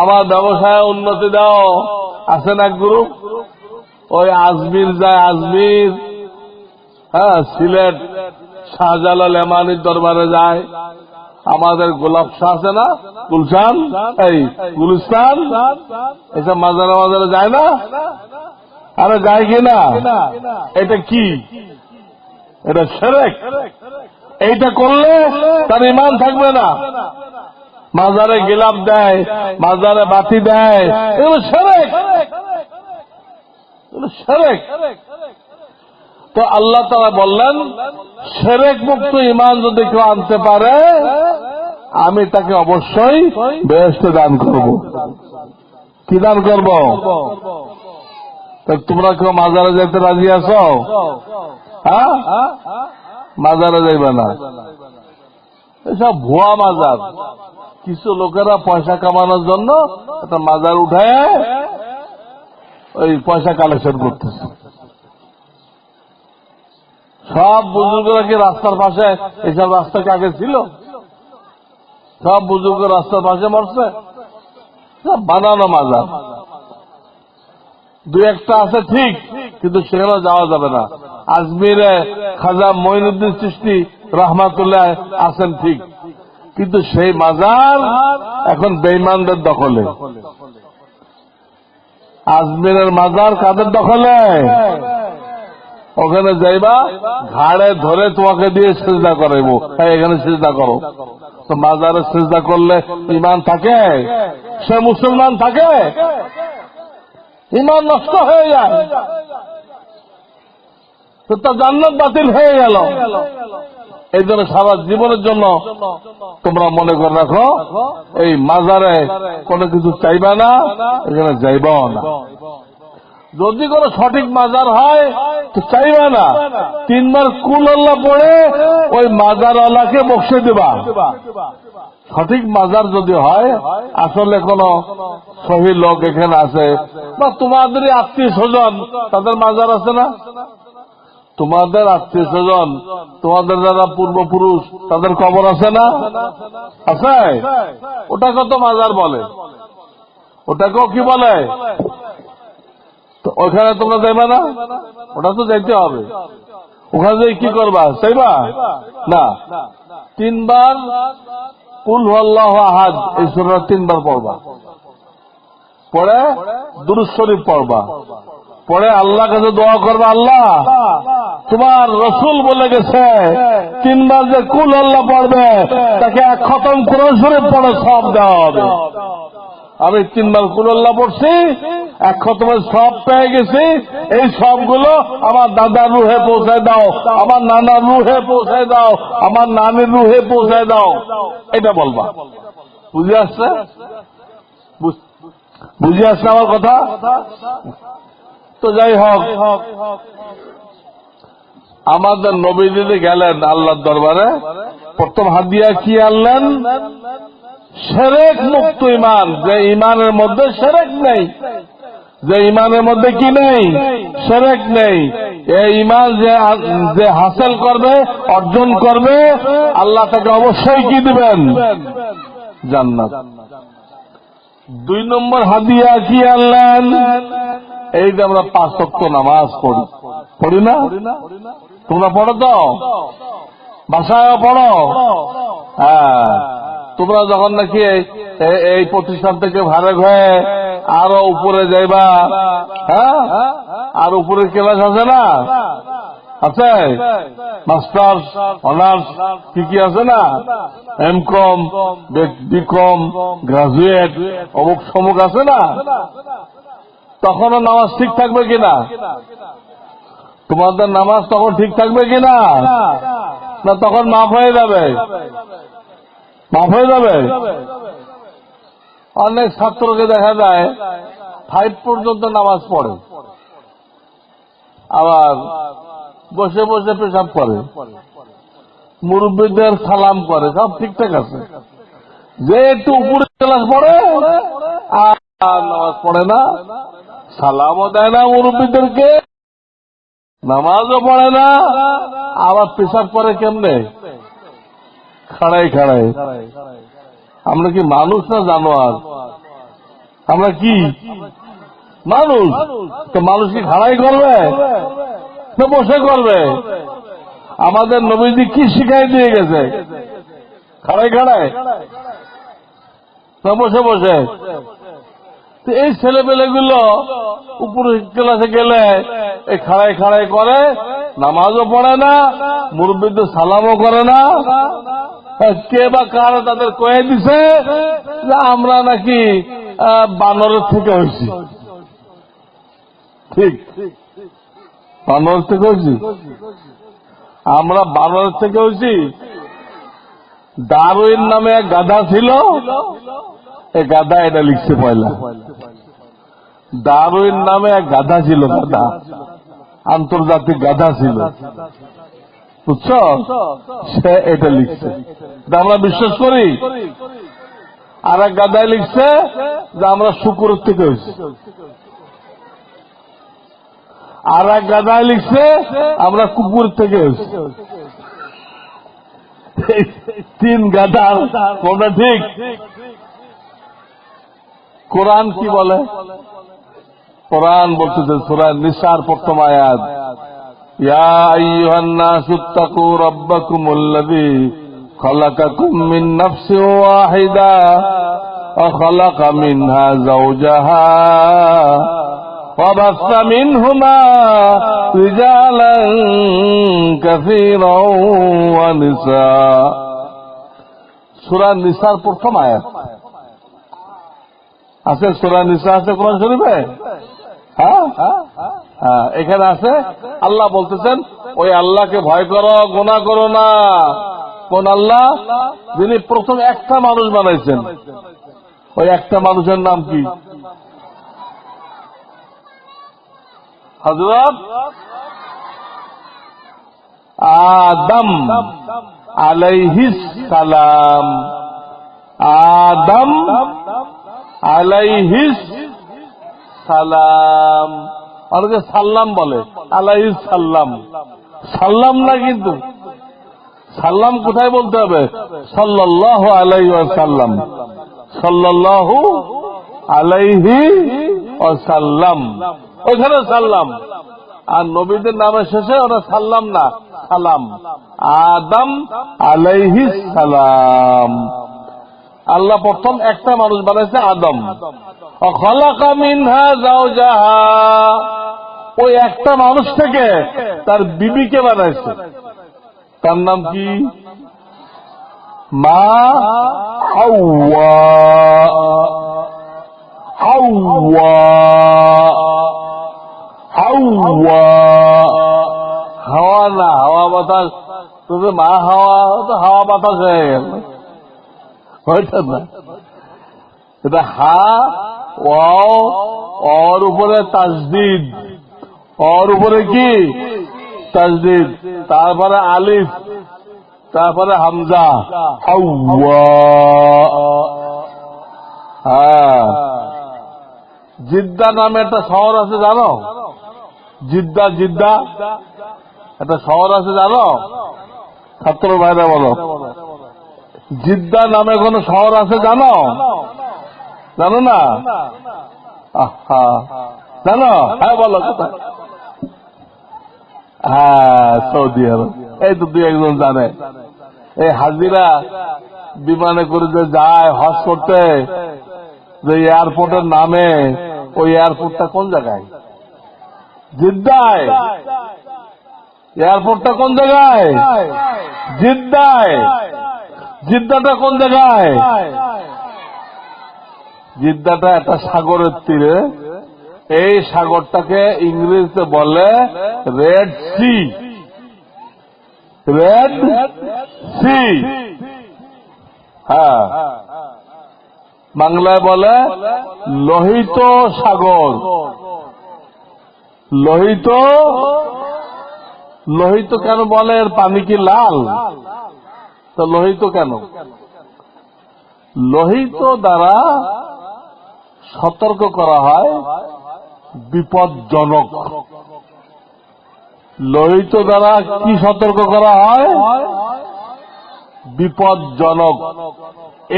আমার ব্যবসায় উন্নতি দাও। আছে না গ্রুপ? ওই আজমির যায়, আজমির, হ্যাঁ, সিলেট শাহজালাল এমানির দরবারে যায়। আমাদের গোলাপ শাহ আছে না, গুলশান, এই গুলিস্তান, এসব মাজারে মাজারে যায় না? আরে যায় কিনা? এটা কি? এটা শিরক। এইটা করলে তার ঈমান থাকবে না। মাজারে গিলাপ দেয়, মাজারে বাতি দেয়, এগুলো শিরক, এগুলো শিরক। তো আল্লাহ তাআলা বললেন, শিরক মুক্ত ঈমান যদি কেউ আনতে পারে আমি তাকে অবশ্যই বেহেশত দান করব। কি দান করব? তোমরা কেউ মাজারে যাইতে রাজি আছো? হ্যাঁ, মাজারে যাইবে না। এসব ভুয়া মাজার। কিছু লোকেরা পয়সা কামানোর জন্য একটা মাজার উঠায় ওই পয়সা কালেকশন করতেছে। সব বুজুর্গরা কি রাস্তার পাশে, এসব রাস্তা কি আগে ছিল? সব বুজুর্গ রাস্তার পাশে মরছে? সব বানানো মাজার। দুই একটা আছে ঠিক, কিন্তু সেখানে যাওয়া যাবে না। আজমিরে খাজা মঈনুদ্দিন চিশতি রাহমাতুল্লাহ আছেন ঠিক, কিন্তু সেই মাজার এখন বেঈমানদের দখলে। আজমিরের মাজার কাদের দখলে? ওখানে যাইবা, ঘাড়ে ধরে তোমাকে দিয়ে সিজদা করাইবো, এখানে সিজদা করো। তো মাজারে সিজদা করলে ঈমান থাকে? সে মুসলমান থাকে? ঈমান নষ্ট হয়ে যায়, তো তার জান্নাত বাতিল হয়ে গেল। এই জন্য সারা জীবনের জন্য তোমরা মনে করে রাখো, এই মাজারে কোনো কিছু চাইবা না, এখানে যাইবাও না। যদি কোনো সঠিক মাজার হয় তো চাইবা না, 3 বার কুল আল্লাহ পড়ে ওই মাজারওয়ালাকে বকশে দেবা। সঠিক মাজার যদি হয়, আসলে কোন সহি লোক এখানে আছে, বা তোমাদেরই আত্মীয় স্বজন তাদের মাজার আছে না? তোমাদের আত্মীয় স্বজন, তোমাদের যারা পূর্বপুরুষ তাদের কবর আছে না? আছে। ওটাকে তো মাজার বলে, ওটাকেও কি বলে? তো ওখানে তোমরা যাইবা না? ওটা তো যাইতে হবে। ওখানে যাই কি করবা? চাইবা না। 3 বার কুল হুয়াল্লাহু আহাদ এই সূরা 3 বার পড়বা, পড়ে দুরূদ শরীফ পড়বা, পড়ে আল্লাহর কাছে দোয়া করবা, আল্লাহ তোমার রাসূল বলে গেছে 3 বার যে কুল আল্লাহ পড়বে তাকে 1 খতম কোরআন শরীফ পড়ে সওয়াব দেওয়া হবে। আমি 3 বার কুল আল্লাহ পড়ছি, 1 খতমের সওয়াব পেয়ে গেছি। এই সবগুলো আমার দাদার রুহে পৌঁছায় দাও, আমার নানার রুহে পৌঁছায় দাও, আমার নানির রুহে পৌঁছায় দাও। এটা বলবা। বুঝে আসছে? বুঝে আসছে আমার কথা? তো যাই হোক, আমাদের নবী যদি গেলেন আল্লাহর দরবারে, প্রথম হাদিয়া কি আনলেন? শিরক মুক্ত ঈমান, যে ঈমানের মধ্যে শিরক নেই, যে ঈমানের মধ্যে কি নেই? শিরক নেই। এই ঈমান যে হাসিল করবে, অর্জন করবে, আল্লাহ তাকে অবশ্যই কি দিবেন? জান্নাত। 2 নম্বর হাদিয়া কি আনলেন? এই যে আমরা 5 ওয়াক্ত নামাজ পড়ি, পড়ি না? তোমরা পড়ো তো? বাসায় পড়ো? হ্যাঁ। তোমরা যখন নাকি এই প্রতিষ্ঠান থেকে ভাড়া হয়ে আরো উপরে যাইবা, হ্যাঁ, আর উপরের ক্লাস আছে না? আছে মাস্টার্স, অনার্স, কি আছে না? এমকম, বিকম, গ্রাজুয়েট, অমুক সমুক আছে না? তখনও নামাজ ঠিক থাকবে কিনা? তোমাদের নামাজ তখন ঠিক থাকবে কিনা? না তখন মাফ হয়ে যাবে? মাফ হয়ে যাবে। অনেক ছাত্রকে দেখা যায় 5 পর্যন্ত নামাজ পড়ে, আবার বসে বসে পেশাব করে, মুরব্বীদের সালাম করে, সব ঠিকঠাক আছে। যে একটু উপরে ক্লাস পড়ে আর নামাজ পড়ে না, সালামও দেয় না মুরব্বীদেরকে, নামাজও পড়ে না, আবার পেশাব করে কেমনে? খাড়াই খাড়াই। আমরা কি মানুষ না জানোয়ার? আমরা কি মানুষ? তো মানুষ কি খাড়াই করবে না বসে করবে? আমাদের নবীজি কি শিখাই দিয়ে গেছে? খাড়াই খাড়াই। না বসে বসে। তো এই ছেলেপেলেগুলো উপরে ক্লাসে গেলে এই খাড়াই খাড়াই করে, নামাজও পড়ে না, মুরব্বীদের সালামও করে না। কে বা কারা তাদের কয়ে দিছে যে আমরা নাকি বানরের থেকে হয়েছি। ঠিক, বানরের থেকে হয়েছি, আমরা বানরের থেকে হয়েছি। ডারউইন নামে এক গাধা ছিল, এই গাধা এটা লিখছে পয়লা। ডারউইন নামে এক গাধা ছিল, গাধা, আন্তর্জাতিক গাধা ছিল, বুঝছ? সে এটা লিখছে, আমরা বিশ্বাস করি। আর এক গাধায় লিখছে যে আমরা শুকুরের থেকে হয়েছি। আর এক গাধায় লিখছে আমরা কুকুর থেকে হয়েছি। তিন গাধার কোনটা ঠিক? কোরআন কি বলে? কোরআন বলতেছে সূরা নিসার প্রথম আয়াত, ইয়া আইয়ুহান নাসু তাকু রাব্বাকুমুল্লাযী খালাকাকুম মিন নাফসিন ওয়াহিদা ওয়া খালাকা মিনহা যাওজাহা ওয়া বাসসা মিনহুমা রিজালান কাসীরান ওয়া নিসা। সূরা নিসার প্রথম আয়াত আছে, সূরা নিসা আছে কোরআন শরীফে। হ্যাঁ, এখানে আছে। আল্লাহ বলতেছেন ওই আল্লাহকে ভয় করো, গুনাহ করো না। কোন আল্লাহ? যিনি প্রথম একটা মানুষ বানাইছেন। ওই একটা মানুষের নাম কি? হযরত আদম আলাইহিস সালাম। আদম আলাইহিস সালাম, অনেকে সাল্লাম বলে, আলাইহিস সাল্লাম। সাল্লাম না, কিন্তু সাল্লাম কোথায় বলতে হবে? সাল্লাল্লাহু আলাইহি ওয়াসাল্লাম, সাল্লাল্লাহু আলাইহি ওয়াসাল্লাম, ওখানে সাল্লাম। আর নবীদের নামের শেষে ওরা সাল্লাম না, সালাম। আদম আলাইহিস সালাম। আল্লাহ প্রথম একটা মানুষ বানাইছে, আদম। খালাকা মিনহা যাওজাহা, ওই একটা মানুষ থেকে তার বিবিকে বানাইছে। তার নাম কি? মা হাওয়া। হাওয়া, হাওয়া, হাওয়া না, হাওয়া বাতাস। তুমি মা হাওয়া, তো হাওয়া বাতাস হয়ে গেল, ওইটা না। এটা হা ওয়াও, ওর উপরে তাসদীদ, ওর উপরে কি? তাসদীদ, তারপরে আলিফ, তারপরে হামজা, হাওয়া। হ্যাঁ, জিদ্দা নামে একটা শহর আছে জানো? জিদ্দা, জিদ্দা একটা শহর আছে জানো? ছাত্র ভাইরা বলো, জিদ্দা নামে কোন শহর আছে জানো? জানো না? জানো? হ্যাঁ বলো, কোথায়? হ্যাঁ, সৌদি আরব। এই তো দুই একজন জানে। এই হাজিরা বিমানে করে যে যায় হজ করতে, যে এয়ারপোর্টের নামে, ওই এয়ারপোর্টটা কোন জায়গায়? জিদ্দায়। এয়ারপোর্টটা কোন জায়গায়? জিদ্দায়। জিদ্দাটা কোন জায়গায়? জিদ্দাটা একটা সাগরের তীরে। এই সাগরটাকে ইংরেজিতে বলে রেড সি। রেড সি, হ্যাঁ। বাংলায় বলে লোহিত সাগর। লোহিত, লোহিত কেন বলে? এর পানি কি লাল? তো লোহিত কেন? লোহিত দ্বারা সতর্ক করা হয় বিপজ্জনক। লোহিত দ্বারা কি সতর্ক করা হয়? বিপজ্জনক।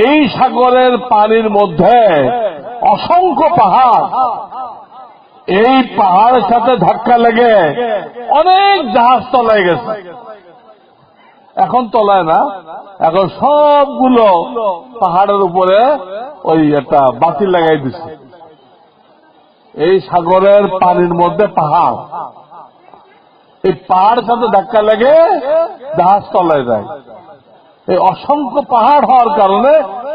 এই সাগরের পানির মধ্যে অসংখ্য পাহাড়, এই পাহাড়ের সাথে ধাক্কা লেগে অনেক জাহাজ তলায় গেছে। এখন তলায় না, এখন সবগুলো পাহাড়ের উপরে ওই একটা বাতি লাগাই দিছে। এই সাগরের পানির মধ্যে পাহাড়, এই পাহাড়ের সাথে ধাক্কা লেগে জাহাজ তলায় যায়। এই অসংখ্য পাহাড় হওয়ার কারণে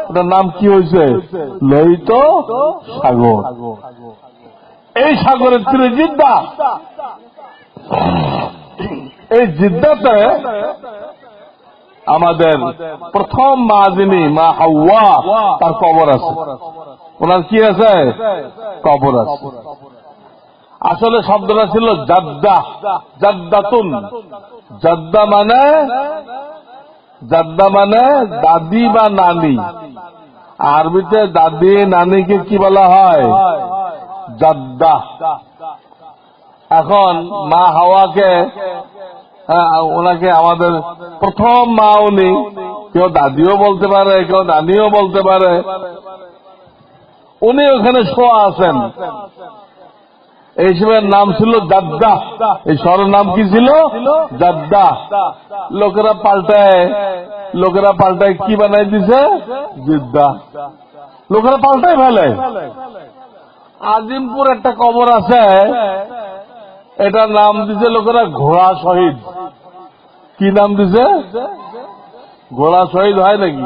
ওটার নাম কি হয়েছে? লোহিত সাগর। এই সাগরের তীরে জিদ্দা। এই জিদ্দাতে আমাদের প্রথম মা যিনি, মা হাওয়া, তার কবর আছে। ওনার কি আছে? কবর আছে। আসলে শব্দটা ছিল জাদ্দা, জাদ্দাতুন। জাদ্দা মানে দাদি বা নানি। আরবিতে দাদি নানিকে কি বলা হয়? জাদ্দা। এখন মা হাওয়াকে, ওনাকে আমাদের প্রথম মা উনি, কেউ দাদিও বলতে পারে, কেউ নানিও বলতে পারে। উনি ওখানে শোয়া আছেন। এই সময়ের নাম ছিল জাদ্দা। এই শহরের নাম কি ছিল? জাদ্দা। লোকেরা পাল্টায় কি বানাই দিছে? জিদ্দা। লোকেরা পাল্টাই ফেলে। আজিমপুর একটা কবর আছে, এটার নাম দিছে লোকেরা ঘোড়া শহীদ। কি নাম দিছে? ঘোড়া শহীদ হয় নাকি?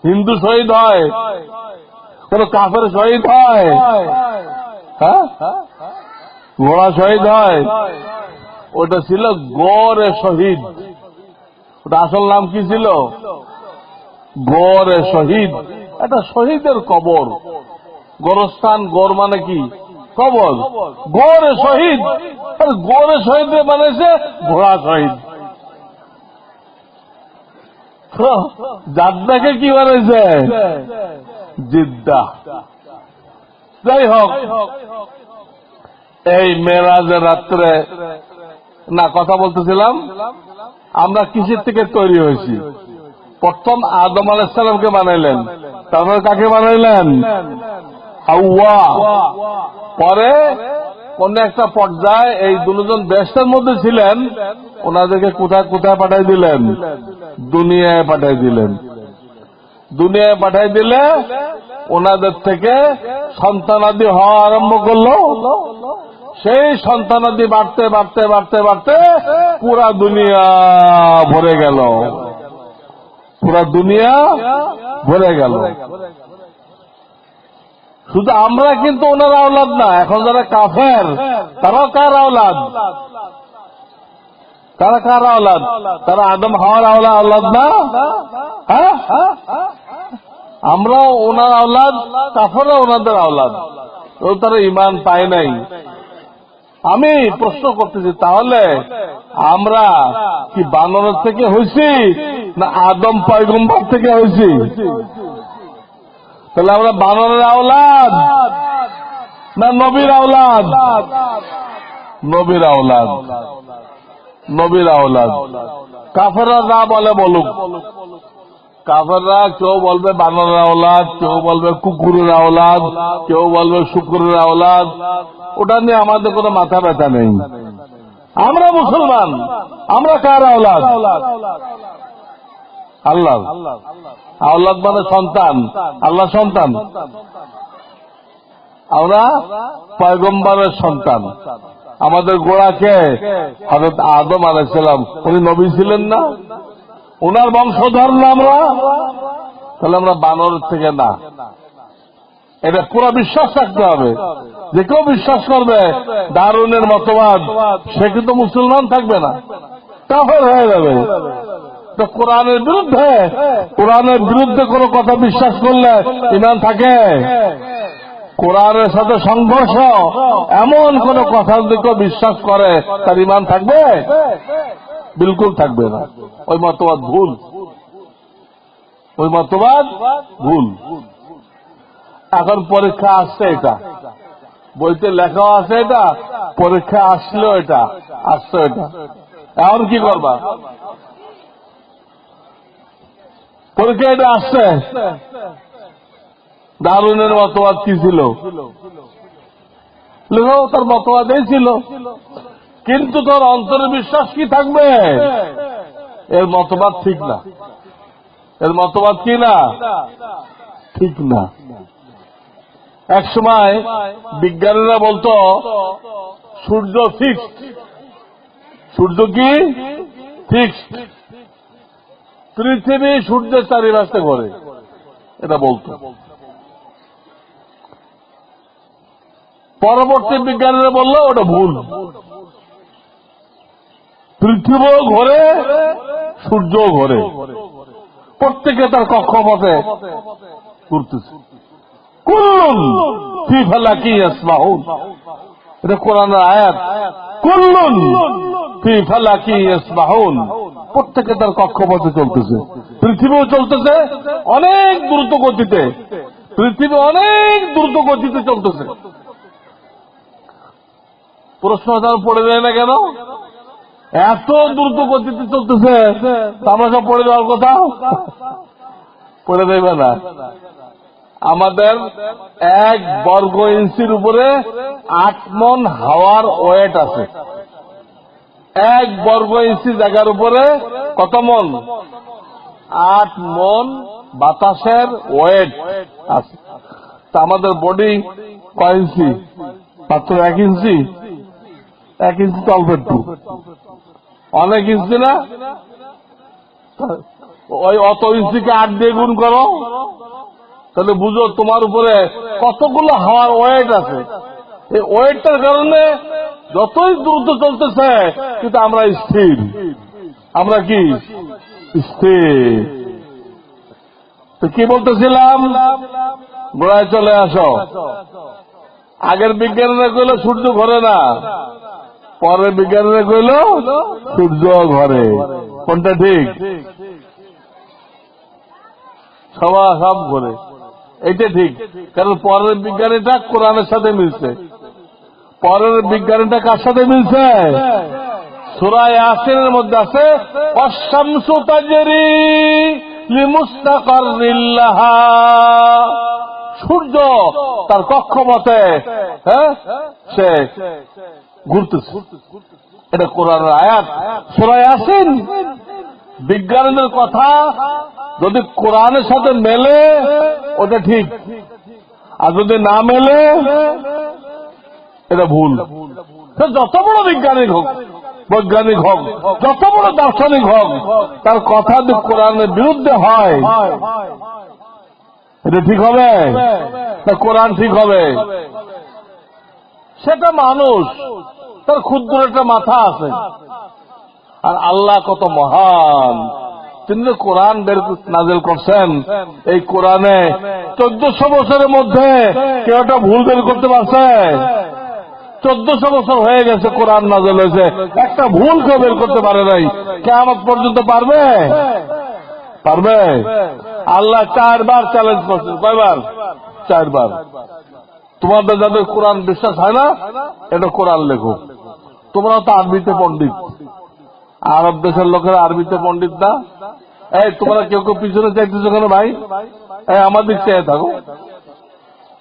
হিন্দু শহীদ হয়? কোন কাফের শহীদ হয়? হ্যাঁ, ঘোড়া শহীদ হয়। ওটা ছিল গড়ে শহীদ। ওটা আসল নাম কি ছিল? গড়ে শহীদ। এটা শহীদের কবর। গোরস্থান, গড় মানে কি? কবর। গড়ে শহীদ। গড়ে শহীদ বানাইছে ঘোড়া শহীদ। জাদ্দাকে কি বানাইছে? জিদ্দা। যাই হোক, এই মেরাজের রাত্রে না কথা বলতেছিলাম, আমরা কিসের থেকে তৈরি হয়েছি? প্রথম আদম আলাইহিস সালামকে বানাইলেন, তারপরে কাকে বানাইলেন? হাওয়া। পরে কোন একটা পর্যায়ে এই দুজন দেশের মধ্যে ছিলেন, ওনাদেরকে কোথায় কোথায় পাঠাই দিলেন? দুনিয়ায় পাঠাই দিলেন। দুনিয়ায় পাঠাই দিলে ওনাদের থেকে সন্তানাদি হওয়া আরম্ভ করলো। সেই সন্তানাদি বাড়তে বাড়তে বাড়তে বাড়তে পুরা দুনিয়া ভরে গেল। পুরা দুনিয়া ভরে গেল। শুধু আমরা কিন্তু ওনার আওলাদ না। এখন যারা কাফের, তারাও কার আওলাদ? তারা কার আওলাদ? তারা আদম হাওয়ার আওলাদ না? হ্যাঁ, আমরাও ওনার আওলাদ, কাফেরও ওনাদের আওলাদ। তো তারা ঈমান পায় নাই। আমি প্রশ্ন করতেছি, তাহলে আমরা কি বানরের থেকে হয়েছি না আদম পয়গম্বর থেকে হয়েছি? তাহলে আমরা বানরের আওলাদ না নবীর আওলাদ? নবীর আওলাদ। নবীর আওলাদ। কাফেররা না বলে বলুক। কাফেররা কেউ বলবে বানরের আওলাদ, কেউ বলবে কুকুরের আওলাদ, কেউ বলবে শুকুরের আওলাদ। ওটা নিয়ে আমাদের কোনো মাথা ব্যথা নেই। আমরা মুসলমান। আমরা কার আওলাদ? আল্লাহ। আওলাদ মানে সন্তান। আল্লাহ সন্তান। আমরা পয়গম্বরের সন্তান। আমাদের গোড়াকে হযরত আদম আলাইহিস সালাম, উনি নবী ছিলেন না? ওনার বংশধর না আমরা? তাহলে আমরা বানরের থেকে না। এটা পুরো বিশ্বাস রাখতে হবে। যে কেউ বিশ্বাস করবে দারুনের মতবাদ, সে কিন্তু মুসলমান থাকবে না, কাফের হয়ে যাবে। তো কোরআনের বিরুদ্ধে কোনো কথা বিশ্বাস করলে ঈমান থাকে? কোরআনের সাথে সংঘর্ষ এমন কোন কথা যদি কেউ বিশ্বাস করে, তার ঈমান থাকবে? বিলকুল থাকবে না। ওই মতবাদ ভুল। ওই মতবাদ ভুল। এখন পরীক্ষা আসছে, এটা বইতে লেখাও আছে, এটা পরীক্ষা আসলেও এটা আসছে। এটা এখন কি করবা? পরীক্ষা এটা আসছে। দারুনের মতবাদ কি ছিল? লেখাও তার মতবাদ এই ছিল, কিন্তু তোর অন্তরে বিশ্বাস কি থাকবে? এর মতবাদ ঠিক না। এর মতবাদ কি না? ঠিক না। এক সময় বিজ্ঞানীরা বলতো সূর্য ফিক্সড। সূর্য কি ফিক্সড? পৃথিবী সূর্যের চারিপাশে ঘোরে, এটা বলতো। পরবর্তী বিজ্ঞানীরা বললো ওটা ভুল। পৃথিবীও ঘোরে, সূর্যও ঘোরে, প্রত্যেকে তার কক্ষপথে ঘুরতেছে। কুল্লুন ফি ফালাকি ইয়াসবাহুন, এটা কোরআনের আয়াত। কুল্লুন ফি ফালাকি ইয়াসবাহুন, প্রত্যেকে তার কক্ষপথে চলতেছে। পৃথিবীও চলতেছে অনেক দ্রুত গতিতে, পৃথিবী অনেক দ্রুত গতিতে চলতেছে। প্রশ্ন তার পড়ে যায় না কেন? এত দ্রুত গতিতে চলতেছে, আমরা সব পড়ে যাওয়ার কথা, পড়ে দেবে না। আমাদের 1 বর্গ ইঞ্চির উপরে 8 মণ হাওয়ার ওয়েট আছে। 1 বর্গ ইঞ্চি জায়গার উপরে কত মণ? 8 মণ বাতাসের ওয়েট আছে। তা আমাদের বডি কয় ইঞ্চি? মাত্র 1 ইঞ্চি। 1 ইঞ্চি তো অল্প একটু, অনেক ইঞ্চি না? ওই অত ইঞ্চিকে 8 দিয়ে গুণ করো, তাহলে বুঝো তোমার উপরে কতগুলো হাওয়ার ওয়েট আছে। এই ওয়েটটার কারণে যতই দ্রুত চলতেছে, কিন্তু আমরা স্থির। আমরা কি স্থির? তো কি বলতেছিলাম? গোড়ায় চলে আসো। আগের বিজ্ঞানীরা কইল সূর্য ঘোরে না, পরের বিজ্ঞানীরা কইল সূর্য ঘোরে। কোনটা ঠিক? সব ঘোরে, এইটা ঠিক। কারণ পরের বিজ্ঞানীটা কোরআনের সাথে মিলছে। পরের বিজ্ঞানীটা কার সাথে মিলছে? সূরা ইয়াসিনের মধ্যে আছে ওয়াশ-শামসু তাজরি লিমুস্তাকাররিল লাহা, সূর্য তার কক্ষপথে সে ঘুরতেছে। এটা কোরআনের আয়াত, সূরা ইয়াসিন। বিজ্ঞানীদের কথা যদি কোরআনের সাথে মেলে ওটা ঠিক, আর যদি না মেলে এটা ভুল। যত বড় বৈজ্ঞানিক হোক, যত বড় দার্শনিক হোক, তার কথা যদি কোরআনের বিরুদ্ধে হয়, এটা ঠিক হবে না? কোরআন ঠিক হবে? সেটা মানুষ, তার ক্ষুদ্র একটা মাথা আছে। আর আল্লাহ কত মহান, তিনি কোরআন নাযিল করছেন। এই কোরআনে 1400 বছরের মধ্যে কেউ একটা ভুল বের করতে পারছে? 1400 বছর হয়ে গেছে কোরআন নাযিল হয়েছে, একটা ভুল কেউ বের করতে পারে নাই। কিয়ামত পর্যন্ত পারবে? পারবে? আল্লাহ 4 বার চ্যালেঞ্জ করছেন। কয়বার? 4 বার। তোমাদের যাদের কোরআন বিশ্বাস হয় না, এটা কোরআন লেখো। তোমরা তো আরবিতে পণ্ডিত, আরব দেশের লোকেরা আরবিতে পণ্ডিত না। এই তোমরা কেউ কেউ পিছনে চাইতেছো কেন ভাই? এই আমার দিক চেয়ে থাকো।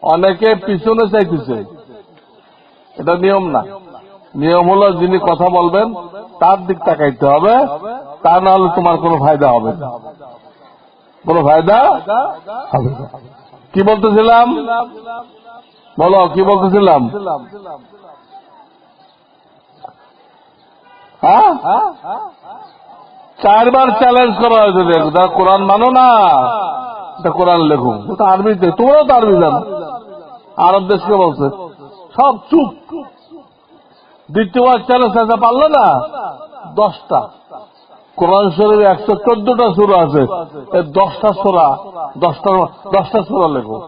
অনেকে পিছনে চাইতেছে, এটা নিয়ম না। নিয়ম হলো যিনি কথা বলবেন তার দিক তাকাইতে হবে, তা না হলে তোমার কোনো ফায়দা হবে না। কোনো ফায়দা হবে না। কি বলতেছিলাম? বলো, কি বলতেছিলাম? হ্যাঁ, 4 বার চ্যালেঞ্জ করা হয়েছে। কোরআন মানো না, এটা কোরআন লেখো। আরবিতে, তোমরাও তো আরবি জানো। আরব দেশকে বলছে সব চুপ। দ্বিতীয়বার চ্যালেঞ্জ আসা পারলো না, 10টা। কোরআন শরীফে 114টা সূরা আছে, এই 10টা সূরা, 10টা সূরা লেখো।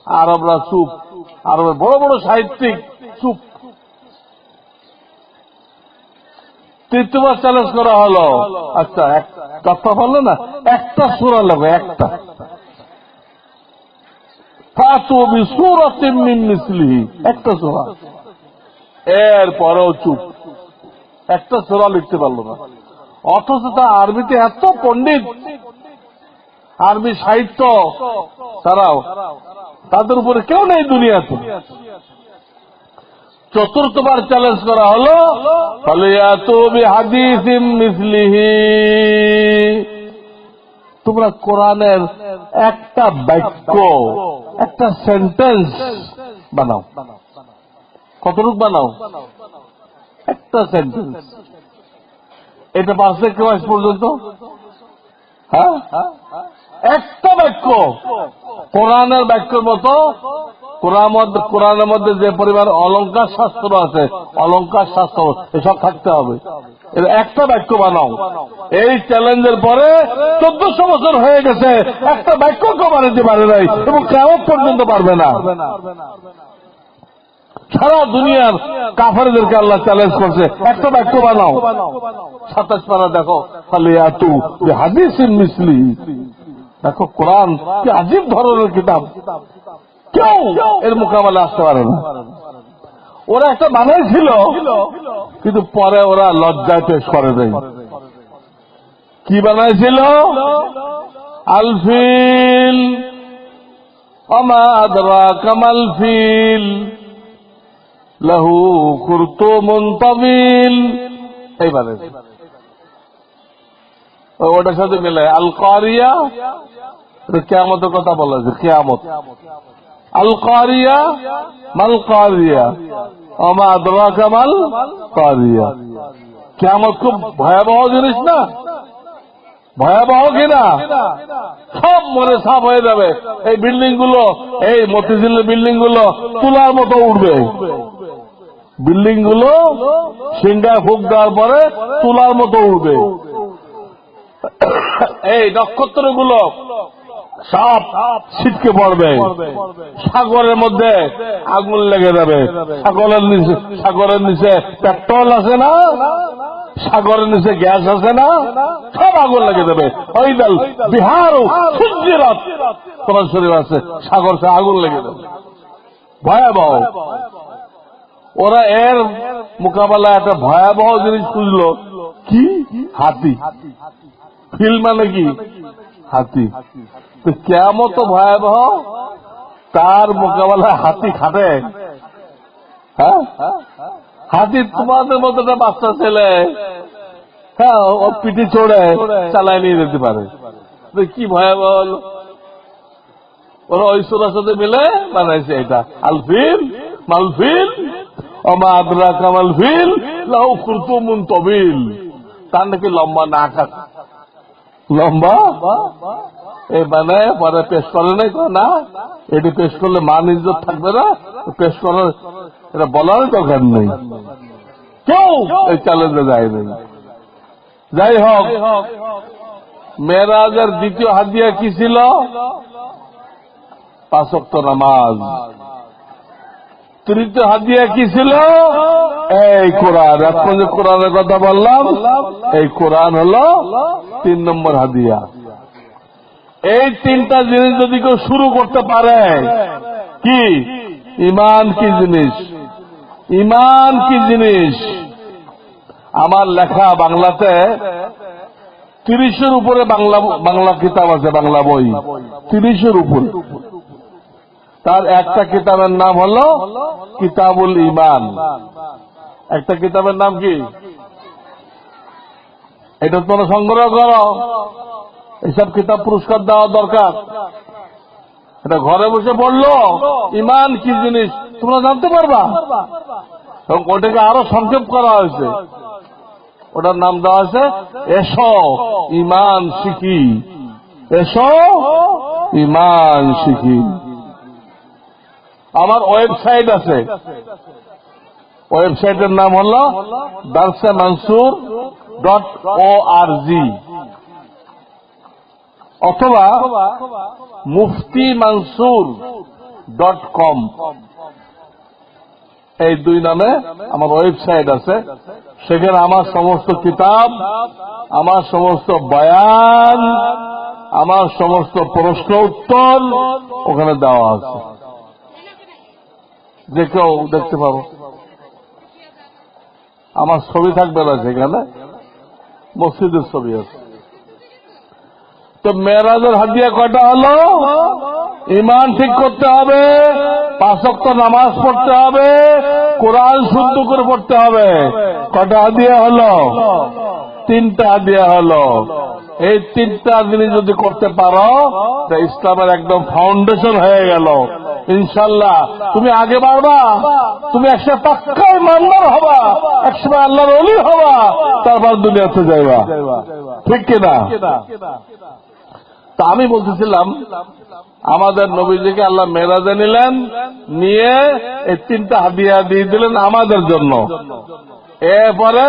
আরবরা চুপ। আরবের বড় বড় সাহিত্যিক চুপ। তৃতীয়বার চ্যালেঞ্জ করা হলো, আচ্ছা 10টা পারলো না, একটা সূরা লেখো, একটা। ফাতু বিসূরাতিন মিন মিসলিহি, একটা সূরা। এরপরেও চুপ, একটা সূরা লিখতে পারলো না। অথচ তা আরবিতে এত পণ্ডিত, আরবি সাহিত্য ছাড়াও তাদের উপরে কেউ নেই দুনিয়াতে। চতুর্থবার চ্যালেঞ্জ করা হলো ফালিয়াতু বিহাদিসিম মিসলিহি, তোমরা কোরআনের একটা বাক্য, একটা সেন্টেন্স বানাও। কতটুক বানাও? একটা সেন্টেন্স। এটা পারছে কেউ আজ পর্যন্ত? হ্যাঁ, একটা বাক্য কোরআনের বাক্যের মতো। কোরআনের মধ্যে যে পরিমাণ অলংকার শাস্ত্র আছে, অলংকার শাস্ত্র এসব থাকতে হবে। একটা বাক্য বানাও। এই চ্যালেঞ্জের পরে 1400 বছর হয়ে গেছে, একটা বাক্য কেউ বানাতে পারে নাই এবং কিয়ামত পর্যন্ত পারবে না। সারা দুনিয়ার কাফেরদেরকে আল্লাহ চ্যালেঞ্জ করছে, একটা বাক্য বানাও। 27 পারা দেখো, ফালিয়াতু বিহাদিসিম মিসলি। দেখো কোরআন কি আজীব ধরনের কিতাব, কেউ এর মোকাবেলা আসতে পারে না। ওরা একটা বানাইছিল, কিন্তু পরে ওরা লজ্জায় পেশ করে নাই। কি বানাইছিল? আলফিল ওমা আদরাকা মাল ফিল লাহু খুরতুমুন তাবিল, এই বানাইছে। ওটার সাথে মিলে আল কারিয়া, কিয়ামতের কথা বলা হয়েছে, কিয়ামত। আল কারিয়া মাল কারিয়া ওমা আদরাকা মাল কারিয়া। কিয়ামত খুব ভয়াবহ জিনিস না? ভয়াবহ কিনা? সব মনে সাফ হয়ে যাবে। এই বিল্ডিং গুলো, এই মতিঝিলের বিল্ডিং গুলো তুলার মতো উঠবে। বিল্ডিং গুলো সিংহা ফুক দেওয়ার পরে তুলার মতো উঠবে। এই নক্ষত্রগুলো সব ছিটকে পড়বে। সাগরের মধ্যে আগুন লেগে যাবে। সাগরের নিচে পেট্রোল আছে না, সাগরের নিচে গ্যাস আছে না, সব আগুন লেগে যাবে। ওই দল বিহার সূর্যরাত তোমার শরীর আছে, সাগর সে আগুন লেগে যাবে। ভয়াবহ। ওরা এর মোকাবেলায় একটা ভয়াবহ জিনিস খুঁজলো, কি? হাতি। ফিল মানে কি? হাতি। তো কিয়ামত তো ভয়াবহ, তার মোকাবেলায় হাতি খাটে? হ্যাঁ, হাতি তোমাদের মতো একটা বাচ্চা ছেলে, হ্যাঁ, ও পিঠে চড়ে চালায় নিয়ে যেতে পারে। কি ভয়াবহ হলো। ওরা ওই সুরার সাথে মিলে বানাইছে এটা। আলফিল মালফিল ওমা আদরাকা মাল ফিল লাহু খুরতুমুন তাবিল। তার নাকি লম্বা নাক আছে, লম্বা। এই বানায় পরে পেশ করে নাই, না এটি পেশ করলে মান ইজ্জত থাকবে না, পেশ করার এটা বলার দরকার নেই। কেউ এই চ্যালেঞ্জে যায় নাই। যাই হোক, মেরাজের দ্বিতীয় হাদিয়া কি ছিল? 5 ওয়াক্ত নামাজ। তৃতীয় হাদিয়া কি ছিল? এই কোরআন। এখন যে কোরআনের কথা বললাম, এই কোরআন হলো 3 নম্বর হাদিয়া। এই 3টা জিনিস যদি কেউ শুরু করতে পারে, কি? ইমান কি জিনিস, ইমান কি জিনিস। আমার লেখা বাংলাতে 30-এর উপরে বাংলা কিতাব আছে, বাংলা বই 30-এর উপরে। তার একটা কিতাবের নাম হলো কিতাবুল ইমান। একটা কিতাবের নাম কি? এটা তোমরা সংগ্রহ করো। এইসব কিতাব পুরস্কার দেওয়া দরকার। এটা ঘরে বসে পড়লো, ইমান কি জিনিস তোমরা জানতে পারবা। এবং ওটাকে আরো সংক্ষেপ করা হয়েছে, ওটার নাম দেওয়া আছে এসো ইমান শিখি, এসো ইমান শিখি। আমার ওয়েবসাইট আছে, ওয়েবসাইটের নাম হল darsemansoor.org অথবা muftimansoor.com। এই 2 নামে আমার ওয়েবসাইট আছে। সেখানে আমার সমস্ত কিতাব, আমার সমস্ত বয়ান, আমার সমস্ত প্রশ্ন উত্তর ওখানে দেওয়া আছে, যে কেউ দেখতে পাবো। আমার ছবি থাকবে না সেখানে, মসজিদের ছবি আছে। তো মেরাজের হাদিয়া কয়টা হলো? ইমান ঠিক করতে হবে, 5 ওয়াক্ত নামাজ পড়তে হবে, কোরআন শুদ্ধ করে পড়তে হবে। কটা হাদিয়া হলো? 3টা হাদিয়া হলো। এই 3টা জিনিস যদি করতে পারো তা ইসলামের একদম ফাউন্ডেশন হয়ে গেল। ইনশাল্লাহ তুমি আগে বাড়বা, তুমি 100 পাক্কা ইমানদার হবা, 100 আল্লাহর ওলি হবা, তারপর দুনিয়াতে যাইবা। ঠিক কিনা? তা আমি বলতেছিলাম আমাদের নবীজিকে আল্লাহ মেরাজে নিলেন, নিয়ে এই 3টা হাদিয়া দিয়ে দিলেন আমাদের জন্য। এরপরে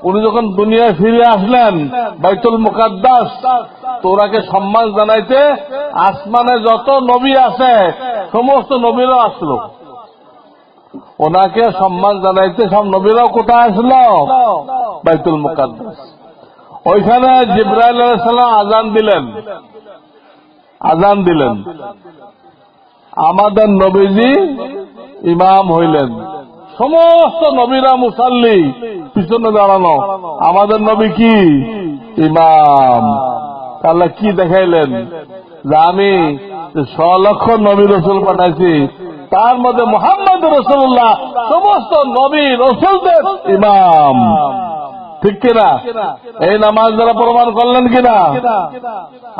উনি যখন দুনিয়ায় ফিরে আসলেন বাইতুল মুকাদ্দাস, তো ওনাকে সম্মান জানাইতে আসমানে যত নবী আছে সমস্ত নবীরাও আসলো ওনাকে সম্মান জানাইতে। সব নবীরাও কোথায় আসলো? বাইতুল মুকাদ্দাস। ওইখানে জিবরাইল আলাইহিস সালাম আজান দিলেন। আমাদের নবীজি ইমাম হইলেন, সমস্ত নবীরা মুসাল্লি পিছনে দাঁড়ানো, আমাদের নবী কি ইমাম। তাহলে কি দেখাইলেন? যে আমি 100 লক্ষ নবী রসুল পাঠাইছি, তার মধ্যে মুহাম্মদ রাসূলুল্লাহ সমস্ত নবী রসুলদের ইমাম। ঠিক কিনা? এই নামাজ দ্বারা প্রমাণ করলেন কিনা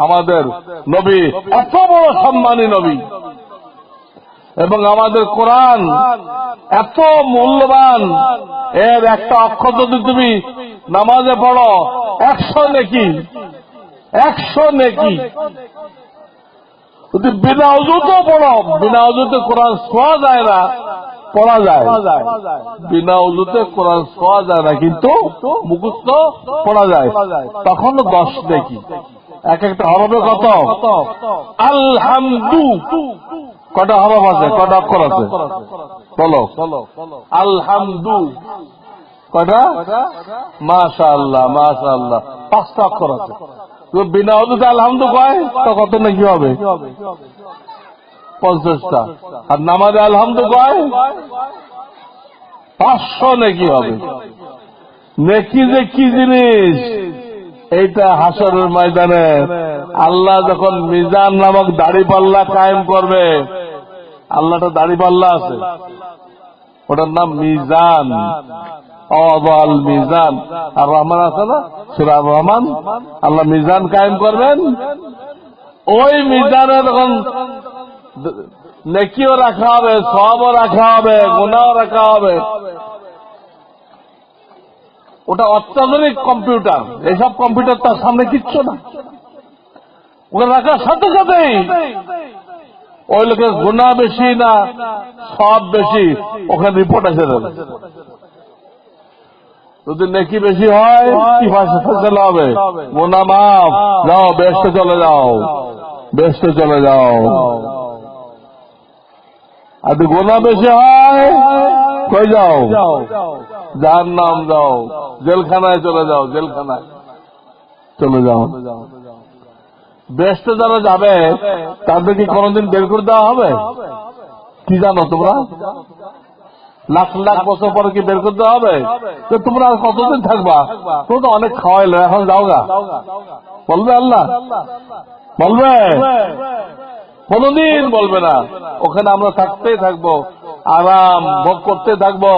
আমাদের নবী এত বড় সম্মানী নবী, এবং আমাদের কোরআন এত মূল্যবান। এর একটা অক্ষর যদি তুমি নামাজে পড়ো 100 নেকি, 100 নেকি। যদি বিনা ওযুতেও পড়ো, বিনা ওযুতে কোরআন ছোঁয়া যায় না, পড়া যায়। বিনা ওযুতে কোরআন ছোঁয়া যায় না, কিন্তু মুখস্থ পড়া যায়, তখন 10 নেকি। এক একটা হরফে কত? আলহামদু কটা হরফ আছে? কটা অক্ষর আছে? বলো। আলহামদু কটা? মাশাআল্লাহ, মাশাআল্লাহ, 5টা অক্ষর আছে। বিনা ওযুতে আলহামদু কয় তো কত নাকি হবে? 50টা। আর নামাজে আলহামদু কয় 500 নেকি হবে। নেকি যে কি জিনিস, এইটা হাসরের ময়দানে আল্লাহ যখন মিজান নামক দাড়িপাল্লা কায়েম করবে, আল্লাহটা দাড়িপাল্লা আছে, ওটার নাম মিজান। অবাল মিজান আর রহমান আছে না, সূরা রহমান। আল্লাহ মিজান কায়েম করবেন, ওই মিজানে তখন নেকিও রাখা হবে, সওয়াবও রাখা হবে, গুনাহও রাখা হবে। ওটা অত্যাধুনিক কম্পিউটার, এইসব কম্পিউটার তার সামনে কিচ্ছু না। ওটা রাখার সাথে সাথেই ওই লোকের গুনাহ বেশি না সওয়াব বেশি, ওখানে রিপোর্ট এসে যাবে। যদি নেকি বেশি হয় কি ফয়সালা হবে? গুনাহ মাফ, যাও বেহেশতে চলে যাও, বেহেশতে চলে যাও। আর যদি গুনাহ বেশি হয় কই যাও? জাহান্নাম যাও, জেলখানায় চলে যাও, জেলখানায় চলে যাও। বেহেশতে যারা যাবে তাদের কি কোনদিন বের করে দেওয়া হবে? কি জানো তোমরা? লাখ লাখ বছর পরে কি বের করতে হবে? তো তোমরা আর কতদিন থাকবা? তোমরা তো অনেক খাওয়াইলে, এখন যাও গা। বলবে আল্লাহ? বলবে? কোনদিন বলবে না। ওখানে আমরা থাকতেই থাকবো, আরাম ভোগ করতে থাকবো।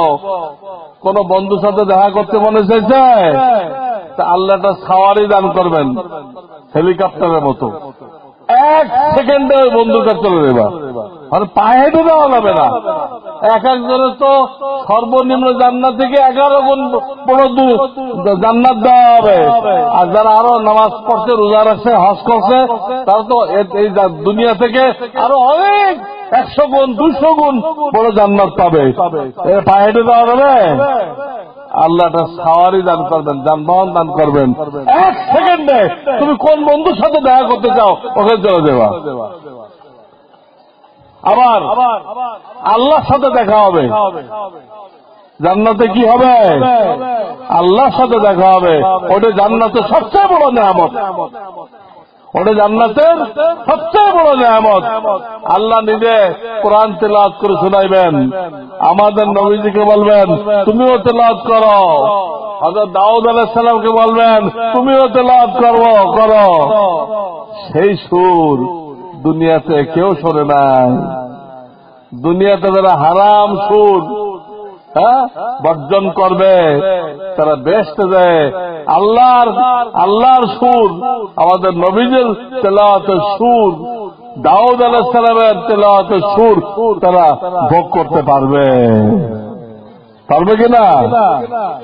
কোন বন্ধুর সাথে দেখা করতে মনে চাইছে, তা আল্লাহটা সাওয়ারি দান করবেন হেলিকপ্টারের মতো, 1 সেকেন্ডে ওই বন্ধুর কাছে চলে যাবা। মানে পায়ে হেঁটে দেওয়া যাবে না। এক একজনের তো সর্বনিম্ন জান্নাত থেকে 11 গুণ বড় জান্নাত দেওয়া হবে। আর যারা আরো নামাজ পড়ছে, রোজা রাখছে, হজ করছে, তারা তো এই দুনিয়া থেকে আরো অনেক 100 গুণ 200 গুণ বড় জান্নাত পাবে। পায়ে হেঁটে দেওয়া যাবে? আল্লাহটা সাওয়ারি দান করবেন, যানবাহন দান করবেন। 1 সেকেন্ডে তুমি কোন বন্ধুর সাথে দেখা করতে চাও ওখানে চলে যাবা। আবার আল্লাহর সাথে দেখা হবে। জান্নাতে কি হবে? আল্লাহর সাথে দেখা হবে। ওটা জান্নাতের সবচেয়ে বড় নিয়ামত, ওটা জান্নাতের সবচেয়ে বড় নিয়ামত। আল্লাহ নিজে কোরআন তেলাওয়াত করে শোনাইবেন, আমাদের নবীজিকে বলবেন তুমিও তেলাওয়াত করো, হযরত দাউদ আলাইহিস সালামকে বলবেন তুমিও তেলাওয়াত করো। সেই সুর দুনিয়াতে কেউ শোনে নাই। দুনিয়াতে যারা হারাম সুর বর্জন করবে তারা বেহেশতে যায়। আল্লাহর সুর, আমাদের নবীদের তেলাওয়াতের সুর, দাউদ আলাইহিস সালামের তেলাওয়াতের সুর তারা ভোগ করতে পারবে কিনা?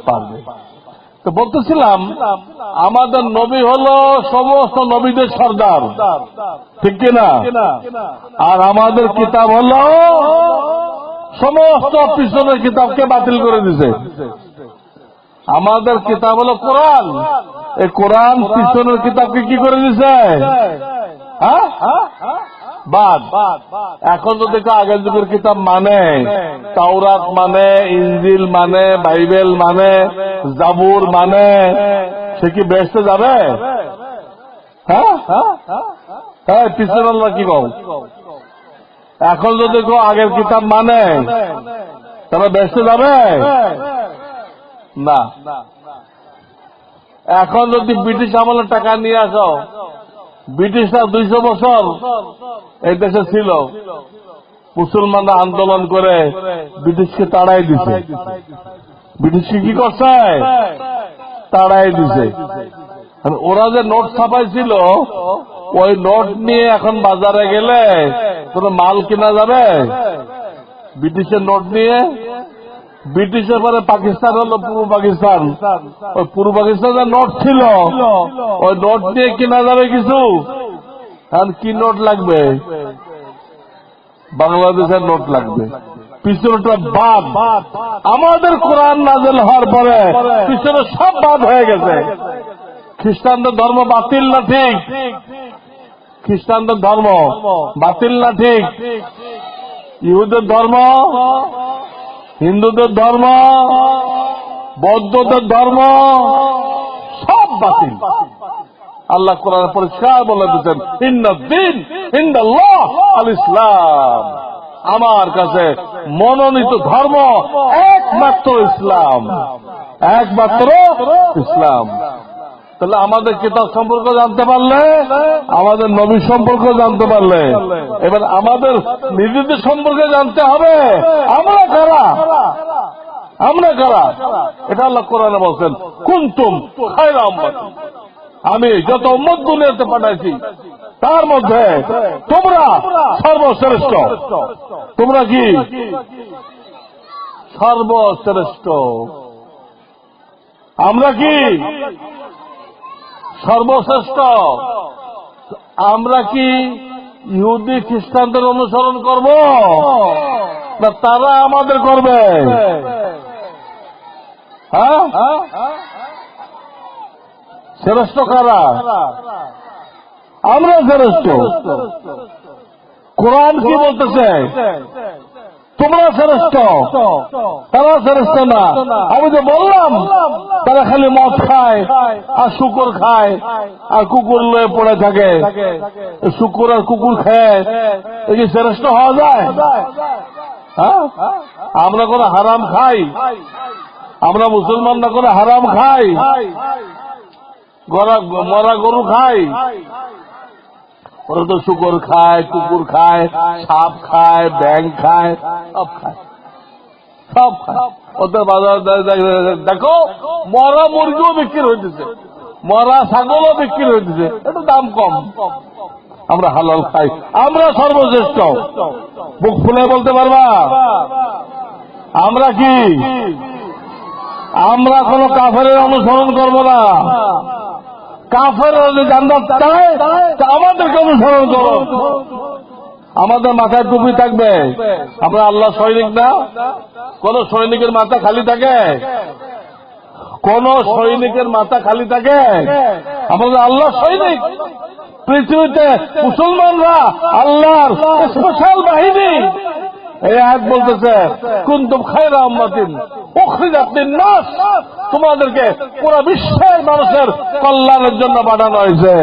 পারবে। তো বলতেছিলাম আমাদের নবী হলো সমস্ত নবীদের সর্দার, ঠিক কিনা? আর আমাদের কিতাব হলো সমস্ত পিছনের কিতাবকে বাতিল করে দিছে। আমাদের কিতাব হলো কোরআন, এই কোরআন পিছনের কিতাবকে কি করে দিছে? বাদ। এখন যদি আগের যুগের কিতাব মানে, তাওরাত মানে, ইনজিল মানে, বাইবেল মানে, জাবুর মানে, সে কি বেহেশতে যাবে? হ্যাঁ, পিছনে আল্লাহ কি কও? এখন যদি কেউ আগের কিতাব মানে তারা বেহেশতে যাবে না। এখন যদি ব্রিটিশ আমলের টাকা নিয়ে আসো, ব্রিটিশরা 200 বছর এই দেশে ছিল, মুসলমানরা আন্দোলন করে ব্রিটিশকে তাড়াই দিছে। ব্রিটিশকে কি করছে? তাড়াই দিছে। ওরা যে নোট ছাপাইছিল, ওই নোট নিয়ে এখন বাজারে গেলে কোন মাল কেনা যাবে? ব্রিটিশের নোট নিয়ে। ব্রিটিশের পরে পাকিস্তান হলো পূর্ব পাকিস্তান, ওই পূর্ব পাকিস্তানের নোট ছিল, ওই নোট নিয়ে কেনা যাবে কিছু? এখন কি নোট লাগবে? বাংলাদেশের নোট লাগবে। পিছনটা বাদ। আমাদের কোরআন নাযিল হওয়ার পরে পিছনে সব বাদ হয়ে গেছে। খ্রিস্টানদের ধর্ম বাতিল না ঠিক? খ্রিস্টানদের ধর্ম বাতিল না ঠিক? ইহুদের ধর্ম, হিন্দুদের ধর্ম, বৌদ্ধদের ধর্ম সব বাতিল। আল্লাহ কোরআনে পরিষ্কার বলে দিচ্ছেন, ইন্নাদ-দীন ইনদাল্লাহ আল ইসলাম, আমার কাছে মনোনীত ধর্ম একমাত্র ইসলাম, একমাত্র ইসলাম। তাহলে আমাদের কিতাব সম্পর্কে জানতে পারলে, আমাদের নবী সম্পর্কে জানতে পারলে, এবার আমাদের নিজেদের সম্পর্কে জানতে হবে। আমরা কারা? এটা আল্লাহ কোরআনে বলছেন, কুনতুম খায়রা উম্মাতিন, আমি যত উম্মত দুনিয়াতে পাঠাইছি তার মধ্যে তোমরা সর্বশ্রেষ্ঠ। তোমরা কি সর্বশ্রেষ্ঠ? আমরা কি সর্বশ্রেষ্ঠ? আমরা কি ইহুদি খ্রিস্টানদের অনুসরণ করব না তারা আমাদের করবে? হ্যাঁ, শ্রেষ্ঠ কারা? আমরা শ্রেষ্ঠ। কোরআন কি বলতেছে? তোমরা শ্রেষ্ঠ, তারা শ্রেষ্ঠ না। আমি তো বললাম তারা খালি মদ খায় আর শুকর খায় আর কুকুর লয়ে পড়ে থাকে। শুকুর আর কুকুর খায়, এই কি শ্রেষ্ঠ হওয়া যায়? হ্যাঁ, আমরা কোনো হারাম খাই? আমরা মুসলমানরা কোনো হারাম খাই? মরা গরু খাই? ওরা তো শুকর খায়, কুকুর খায়, সাপ খায়, ব্যাঙ খায়, সব খায়, সব খায়। ওদের বাজার দেখো মরা মুরগিও বিক্রি হইতেছে, মরা ছাগলও বিক্রি হইতেছে, একটু দাম কম। আমরা হালাল খাই, আমরা সর্বশ্রেষ্ঠ। বুক ফুলে বলতে পারবা? আমরা কি? আমরা কোন কাফেরের অনুসরণ করব না। কাফের যদি জান্নাত চায় তা আমাদেরকে অনুসরণ করো। আমাদের মাথায় টুপি থাকবে। আমরা আল্লাহ সৈনিক না? কোন সৈনিকের মাথা খালি থাকে? কোন সৈনিকের মাথা খালি থাকে? আমাদের আল্লাহ সৈনিক। পৃথিবীতে মুসলমানরা আল্লাহর স্পেশাল বাহিনী। এই আয়াত বলতেছে, কুনতুম খায়রা উম্মাতিন উখরিজাত লিন-নাস, তোমাদেরকে পুরো বিশ্বের মানুষের কল্যাণের জন্য পাঠানো হয়েছে।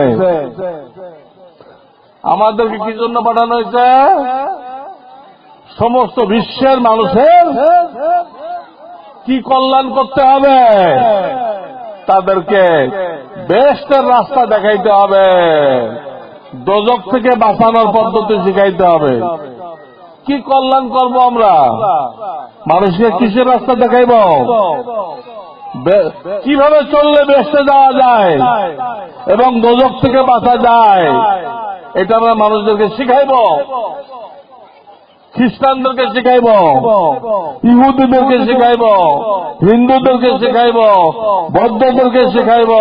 আমাদেরকে কি জন্য পাঠানো হয়েছে? সমস্ত বিশ্বের মানুষের কি কল্যাণ করতে হবে? তাদেরকে বেহেশতের রাস্তা দেখাইতে হবে, দোজখ থেকে বাঁচানোর পদ্ধতি শিখাইতে হবে, কি কল্যাণ করব আমরা? মানুষকে কিসের রাস্তা দেখাইব? কিভাবে চললে বেহেশতে যাওয়া যায় এবং দোজখ থেকে বাঁচা যায়, এটা আমরা মানুষদেরকে শিখাইব, খ্রিস্টানদেরকে শিখাইব, ইহুদিদেরকে শিখাইব, হিন্দুদেরকে শিখাইব, বৌদ্ধদেরকে শিখাইব।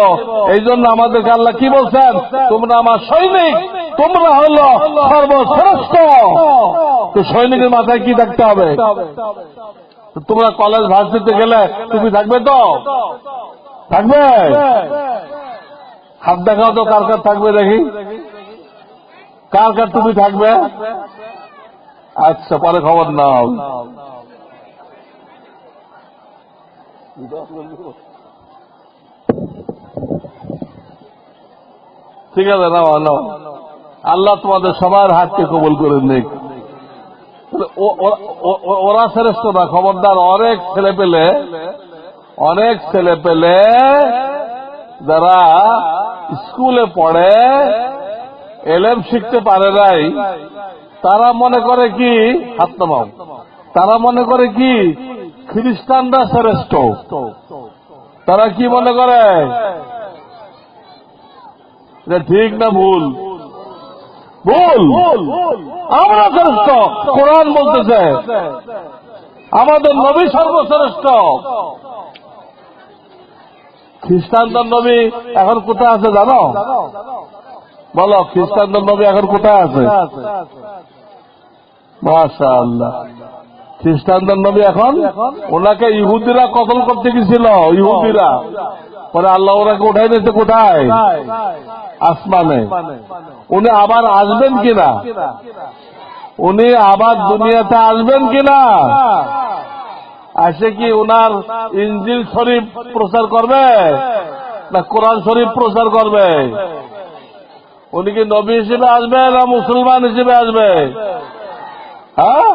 এই জন্য আমাদেরকে আল্লাহ কি বলছেন? তোমরা আমার সৈনিক, তোমরা হল সর্বশ্রেষ্ঠ। তো সৈনিকের মাথায় কি থাকতে হবে? তোমরা কলেজ ভার্সিটিতে গেলে তুমি থাকবে তো? থাকবে? হাত দেখাও তো কার কার থাকবে দেখি, কার কার তুমি থাকবে? আচ্ছা, পরে খবর নাও। ঠিক আছে, নাও নাও। আল্লাহ তোমাদের সবার হাতকে কবুল করে নিক। ওরা শ্রেষ্ঠ না, খবরদার। অনেক ছেলে পেলে যারা স্কুলে পড়ে, এলেম শিখতে পারে নাই, তারা মনে করে কি, হাত নামাও, তারা মনে করে কি খ্রিস্টানরা শ্রেষ্ঠ। তারা কি মনে করে? এটা ঠিক না ভুল? ভুল। আমরা শ্রেষ্ঠ। কোরআন বলতেছে আমাদের নবী সর্বশ্রেষ্ঠ। খ্রিস্টানদের নবী এখন কোথায় আছে জানো? বলো, খ্রিস্টানদের নবী এখন কোথায় আছে? মাশাআল্লাহ। খ্রিস্টানদের নবী এখন, ওনাকে ইহুদিরা কতল করতে গেছিল, ইহুদিরা। পরে আল্লাহ ওনাকে উঠাই দিতে কোথায়? আসমানে। উনি আবার আসবেন কিনা? উনি আবার দুনিয়াতে আসবেন কিনা? আসে কি ওনার ইনজিল শরীফ প্রচার করবে না কোরআন শরীফ প্রচার করবে? উনি কি নবী হিসেবে আসবে না মুসলমান হিসেবে আসবে? হ্যাঁ,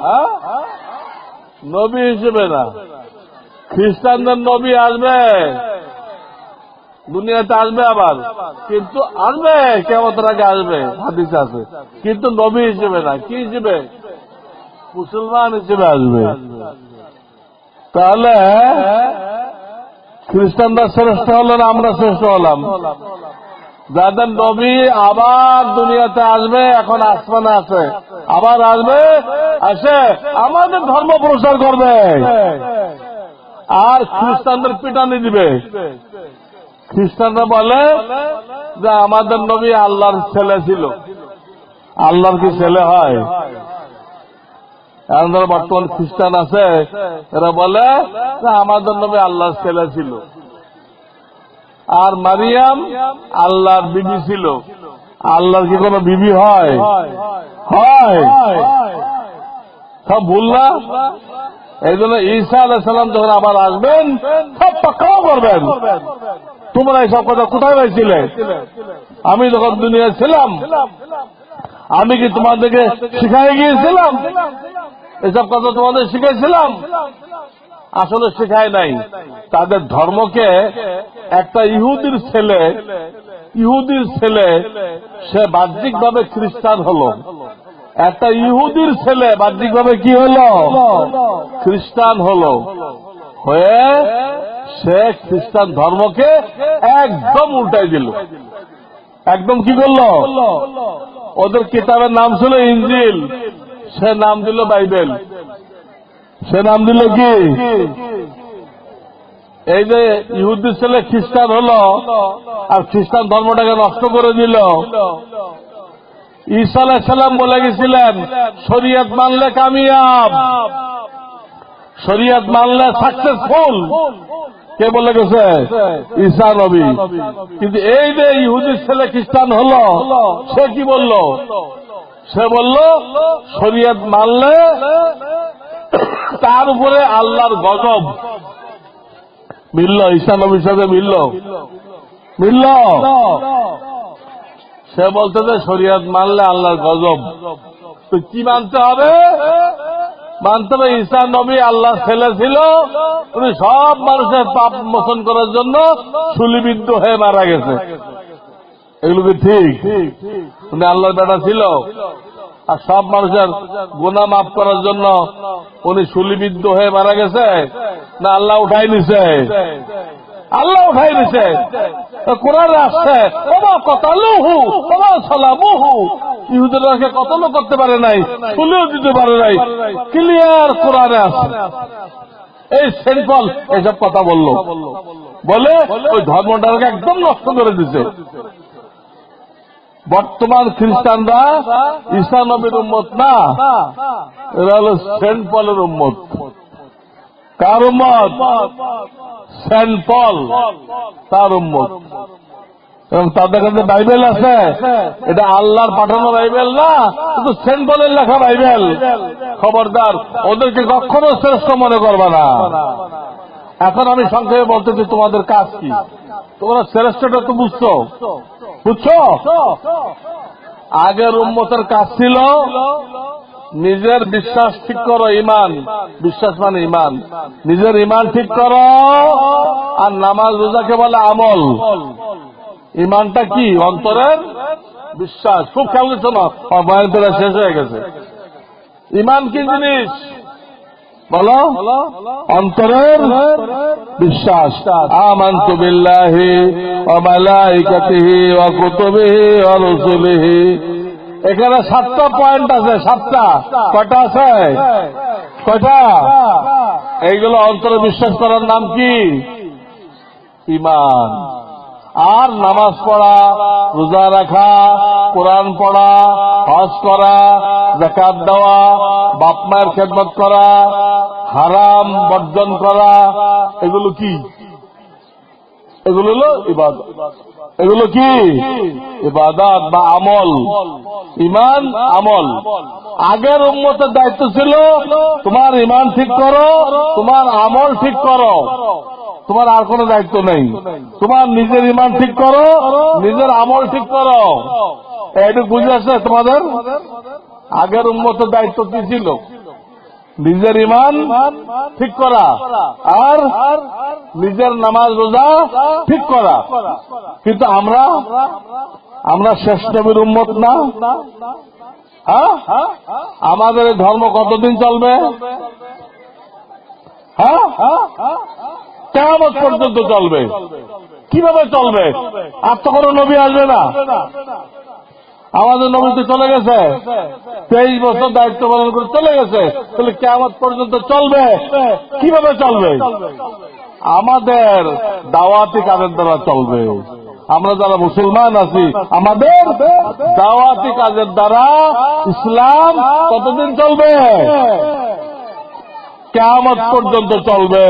নবী হিসেবে না। খ্রিস্টানদের নবী আসবে, দুনিয়াতে আসবে আবার, কিন্তু আসবে কিয়ামতের আগে আসবে, হাদিস আছে, কিন্তু নবী হিসেবে না। কি হিসেবে? মুসলমান হিসেবে আসবে। তাহলে খ্রিস্টানরা শ্রেষ্ঠ হলো না আমরা শ্রেষ্ঠ হলাম? যাদের নবী আবার দুনিয়াতে আসবে, এখন আসমানে আছে, আবার আসবে, আসে আমাদের ধর্ম প্রচার করবে আর খ্রিস্টানদের পিটানি দিবে। খ্রিস্টানরা বলে যে আমাদের নবী আল্লাহর ছেলে ছিল। আল্লাহর কি ছেলে হয়? এখন যারা বর্তমান খ্রিস্টান আছে, এরা বলে যে আমাদের নবী আল্লাহর ছেলে ছিল, আর মারিয়াম আল্লাহর বিবি ছিল। আল্লাহর কি কোনো বিবি হয়? হয়? সব ভুল না? এই জন্য ঈসা আলাইহিস সালাম যখন আবার আসবেন, সব পাকড়াও করবেন। তোমরা এইসব কথা কোথায় পাইছিলে? আমি যখন দুনিয়ায় ছিলাম, আমি কি তোমাদেরকে শিখাই গিয়েছিলাম? এসব কথা তোমাদের শিখাইছিলাম? আসলে শেখায় নাই। তাদের ধর্মকে একটা ইহুদির ছেলে সে বাহ্যিকভাবে খ্রিস্টান হলো, একটা ইহুদির ছেলে বাহ্যিকভাবে কি হলো? খ্রিস্টান হলো। হয়ে সে খ্রিস্টান ধর্মকে একদম উল্টাই দিল। একদম কি করলো? ওদের কিতাবের নাম ছিল ইনজিল, সে নাম দিল বাইবেল। সে নাম দিল কি? এই যে ইহুদির ছেলে খ্রিস্টান হলো আর খ্রিস্টান ধর্মটাকে নষ্ট করে দিল। ঈসা আলাইহিস সালাম বলে গেছিলেন শরীয়ত মানলে কামিয়াব, শরীয়ত মানলে সাকসেসফুল। কে বলে গেছে? ঈসা নবী। কিন্তু এই যে ইহুদির ছেলে খ্রিস্টান হলো, সে কি বলল? সে বলল শরীয়ত মানলে তার উপরে আল্লাহর গজব। মিলল? ঈসা নবীর সাথে মিলল? সে বলতে যে শরীয়ত মানলে আল্লাহর গজব। তো কি মানতে হবে? মানতে হবে ঈসা নবী আল্লাহর ছেলে ছিল, উনি সব মানুষের পাপ মোচন করার জন্য শূলিবিদ্ধ হয়ে মারা গেছে। এগুলো কি ঠিক? উনি আল্লাহর বেটা ছিল? আর সব মানুষের গুনাহ মাফ করার জন্য উনি শুলিবিদ্ধ হয়ে মারা গেছে, না আল্লাহ উঠাই নিছে? আল্লাহ উঠাই নিছে। কোরআনে আসছে ওমা কতালুহু ওমা সালামুহু, ইহুদিরাকে কতল করতে পারে নাই, শুলেও দিতে পারে নাই, ক্লিয়ার কোরআনে আছে। এই সেন্ট পল এইসব কথা বললো, বলে ওই ধর্মটাকে একদম নষ্ট করে দিছে। বর্তমান খ্রিস্টানরা ঈসা নবীর উম্মত না, এরা হল সেন্ট পলের উম্মত। কার উম্মত? সেন্ট পল, তার উম্মত। এবং তাদের কাছে বাইবেল আছে, এটা আল্লাহর পাঠানো বাইবেল না, কিন্তু সেন্ট পলের লেখা বাইবেল। খবরদার, ওদেরকে কখনো শ্রেষ্ঠ মনে করবে না। এখন আমি সংক্ষেপে বলতেছি তোমাদের কাজ কি। তোমরা শ্রেষ্ঠটা তো বুঝছো, বুঝছো? আগের উম্মতের কাজ ছিল নিজের বিশ্বাস ঠিক করো, ইমান, বিশ্বাস মানে ইমান, নিজের ইমান ঠিক করো। আর নামাজ রোজাকে বলে আমল। ইমানটা কি? অন্তরের বিশ্বাস। খুব খেয়াল করছো না, বয়ান তোরা শেষ হয়ে গেছে। ইমান কি জিনিস বলো? অন্তরের বিশ্বাস। আমানতু বিল্লাহি ওয়া মালাইকাতিহি ওয়া কুতুবিহি ওয়া রুসুলিহি। এখানে 7টা পয়েন্ট আছে। 7টা। কয়টা আছে? কয়টা? এইগুলো অন্তরে বিশ্বাস করার নাম কি? ঈমান। আর নামাজ পড়া, রোজা রাখা, কোরআন পড়া, হজ করা, যাকাত দেওয়া, বাপ মায়ের খেদমত করা, হারাম বর্জন করা, এগুলো কি? এগুলো হলো ইবাদত। এগুলো কি? ইবাদত বা আমল। ঈমান আমল। আগের উম্মতের দায়িত্ব ছিল তোমার ঈমান ঠিক করো, তোমার আমল ঠিক করো, তোমার আর কোনো দায়িত্ব নেই। তোমার নিজের ঈমান ঠিক করো, নিজের আমল ঠিক করো। এইটুকু বুঝে আসছে তোমাদের? আগের উম্মতের দায়িত্ব কি ছিল? নিজের ঈমান ঠিক করা আর নিজের নামাজ রোজা ঠিক করা। কিন্তু আমরা শেষ নবীর উম্মত না। হ্যাঁ, আমাদের এই ধর্ম কতদিন চলবে? হ্যাঁ, কিয়ামত পর্যন্ত চলবে। কিভাবে চলবে? আর তো কোনো নবী আসবে না। আমাদের নবী তো চলে গেছে, 23 বছর দায়িত্ব পালন করে চলে গেছে। তাহলে কিয়ামত পর্যন্ত চলবে। কিভাবে চলবে? আমাদের দাওয়াতি কাজের দ্বারা চলবে। আমরা যারা মুসলমান আছি, আমাদের দাওয়াতি কাজের দ্বারা ইসলাম কতদিন চলবে? কিয়ামত পর্যন্ত চলবে।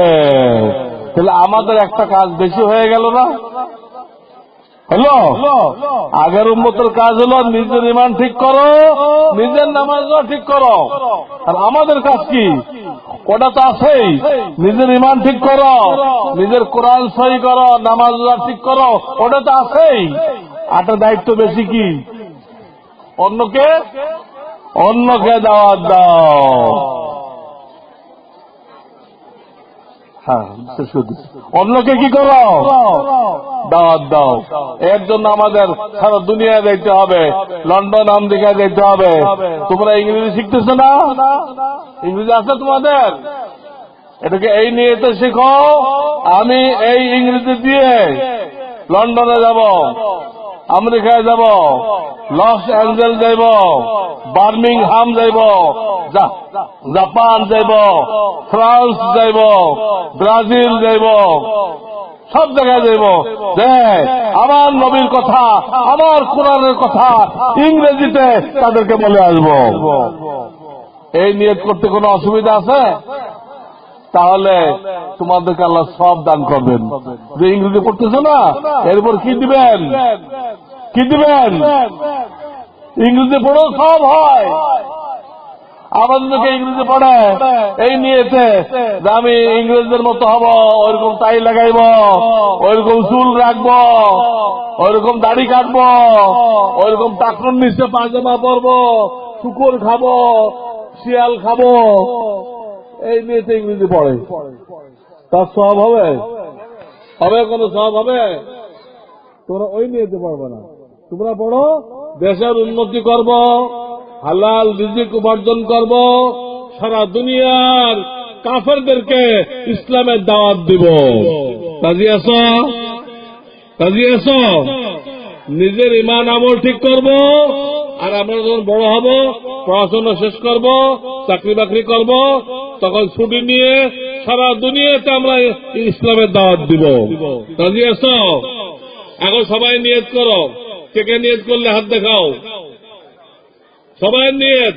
তাহলে আমাদের একটা কাজ বেশি হয়ে গেল না? হলো? আগের উম্মতের কাজ হলো নিজের ঈমান ঠিক করো, নিজের নামাজও ঠিক করো। আর আমাদের কাজ কি? ওটা তো আছেই। নিজের ঈমান ঠিক করো, নিজের কোরআন সহি করো, নামাজ ঠিক করো, ওটা তো আছেই। আটা দায়িত্ব বেশি কি? অন্যকে দাওয়াত দাও। হ্যাঁ, অন্যকে কি করো? দাওয়াত দাও। এর জন্য আমাদের সারা দুনিয়ায় দেখতে হবে, লন্ডন আমেরিকায় দেখতে হবে। তোমরা ইংরেজি শিখতেছো না? ইংরেজি আছে তোমাদের? এটাকে এই নিয়েতে শিখো, আমি এই ইংরেজি দিয়ে লন্ডনে যাব, আমেরিকায় যাব, লস অ্যাঞ্জেল যাইব, বার্মিংহাম যাইব, জাপান যাইব, ফ্রান্স যাইব, ব্রাজিল যাইব, সব জায়গায় যাইব। যে আমার নবীর কথা, আমার কোরআনের কথা ইংরেজিতে তাদেরকে বলে আসবো। এই নিয়ত করতে কোনো অসুবিধা আছে? তাহলে তোমাদেরকে আল্লাহ সব দান করবেন। যে ইংরেজি পড়তেছো না, এরপর কি দিবেন? কি দিবেন? ইংরেজি পড়ো, সব হয়। আমাদেরকে ইংরেজি পড়ে এই নিয়েছে যে আমি ইংরেজদের মতো হব, ওইরকম টাই লাগাইব, ওইরকম চুল রাখবো, ওইরকম দাড়ি কাটবো, ওইরকম টাকনুর নিচে পায়জামা পরবো, শুকুর খাবো, শিয়াল খাবো। এই নিয়েছে ইংরেজি পড়ে। তার সব হবে? হবে? কোনো সব হবে? তোমরা ওই নিয়েতে পারবে না। তোমরা পড়ো দেশের উন্নতি করব, হালাল রিজিক উপার্জন করব, সারা দুনিয়ার কাফেরদেরকে ইসলামের দাওয়াত দিব। রাজি আছো? রাজি আছো? নিজের ইমান আমল ঠিক করব, আর আমরা যখন বড় হব, পড়াশোনা শেষ করব, চাকরি বাকরি করব, তখন ছুটি নিয়ে সারা দুনিয়াতে আমরা ইসলামের দাওয়াত দিব। রাজি আছো? এখন সবাই নিয়ত করো। কে কে নিয়ত করলে হাত দেখাও। সবাই নিয়ত।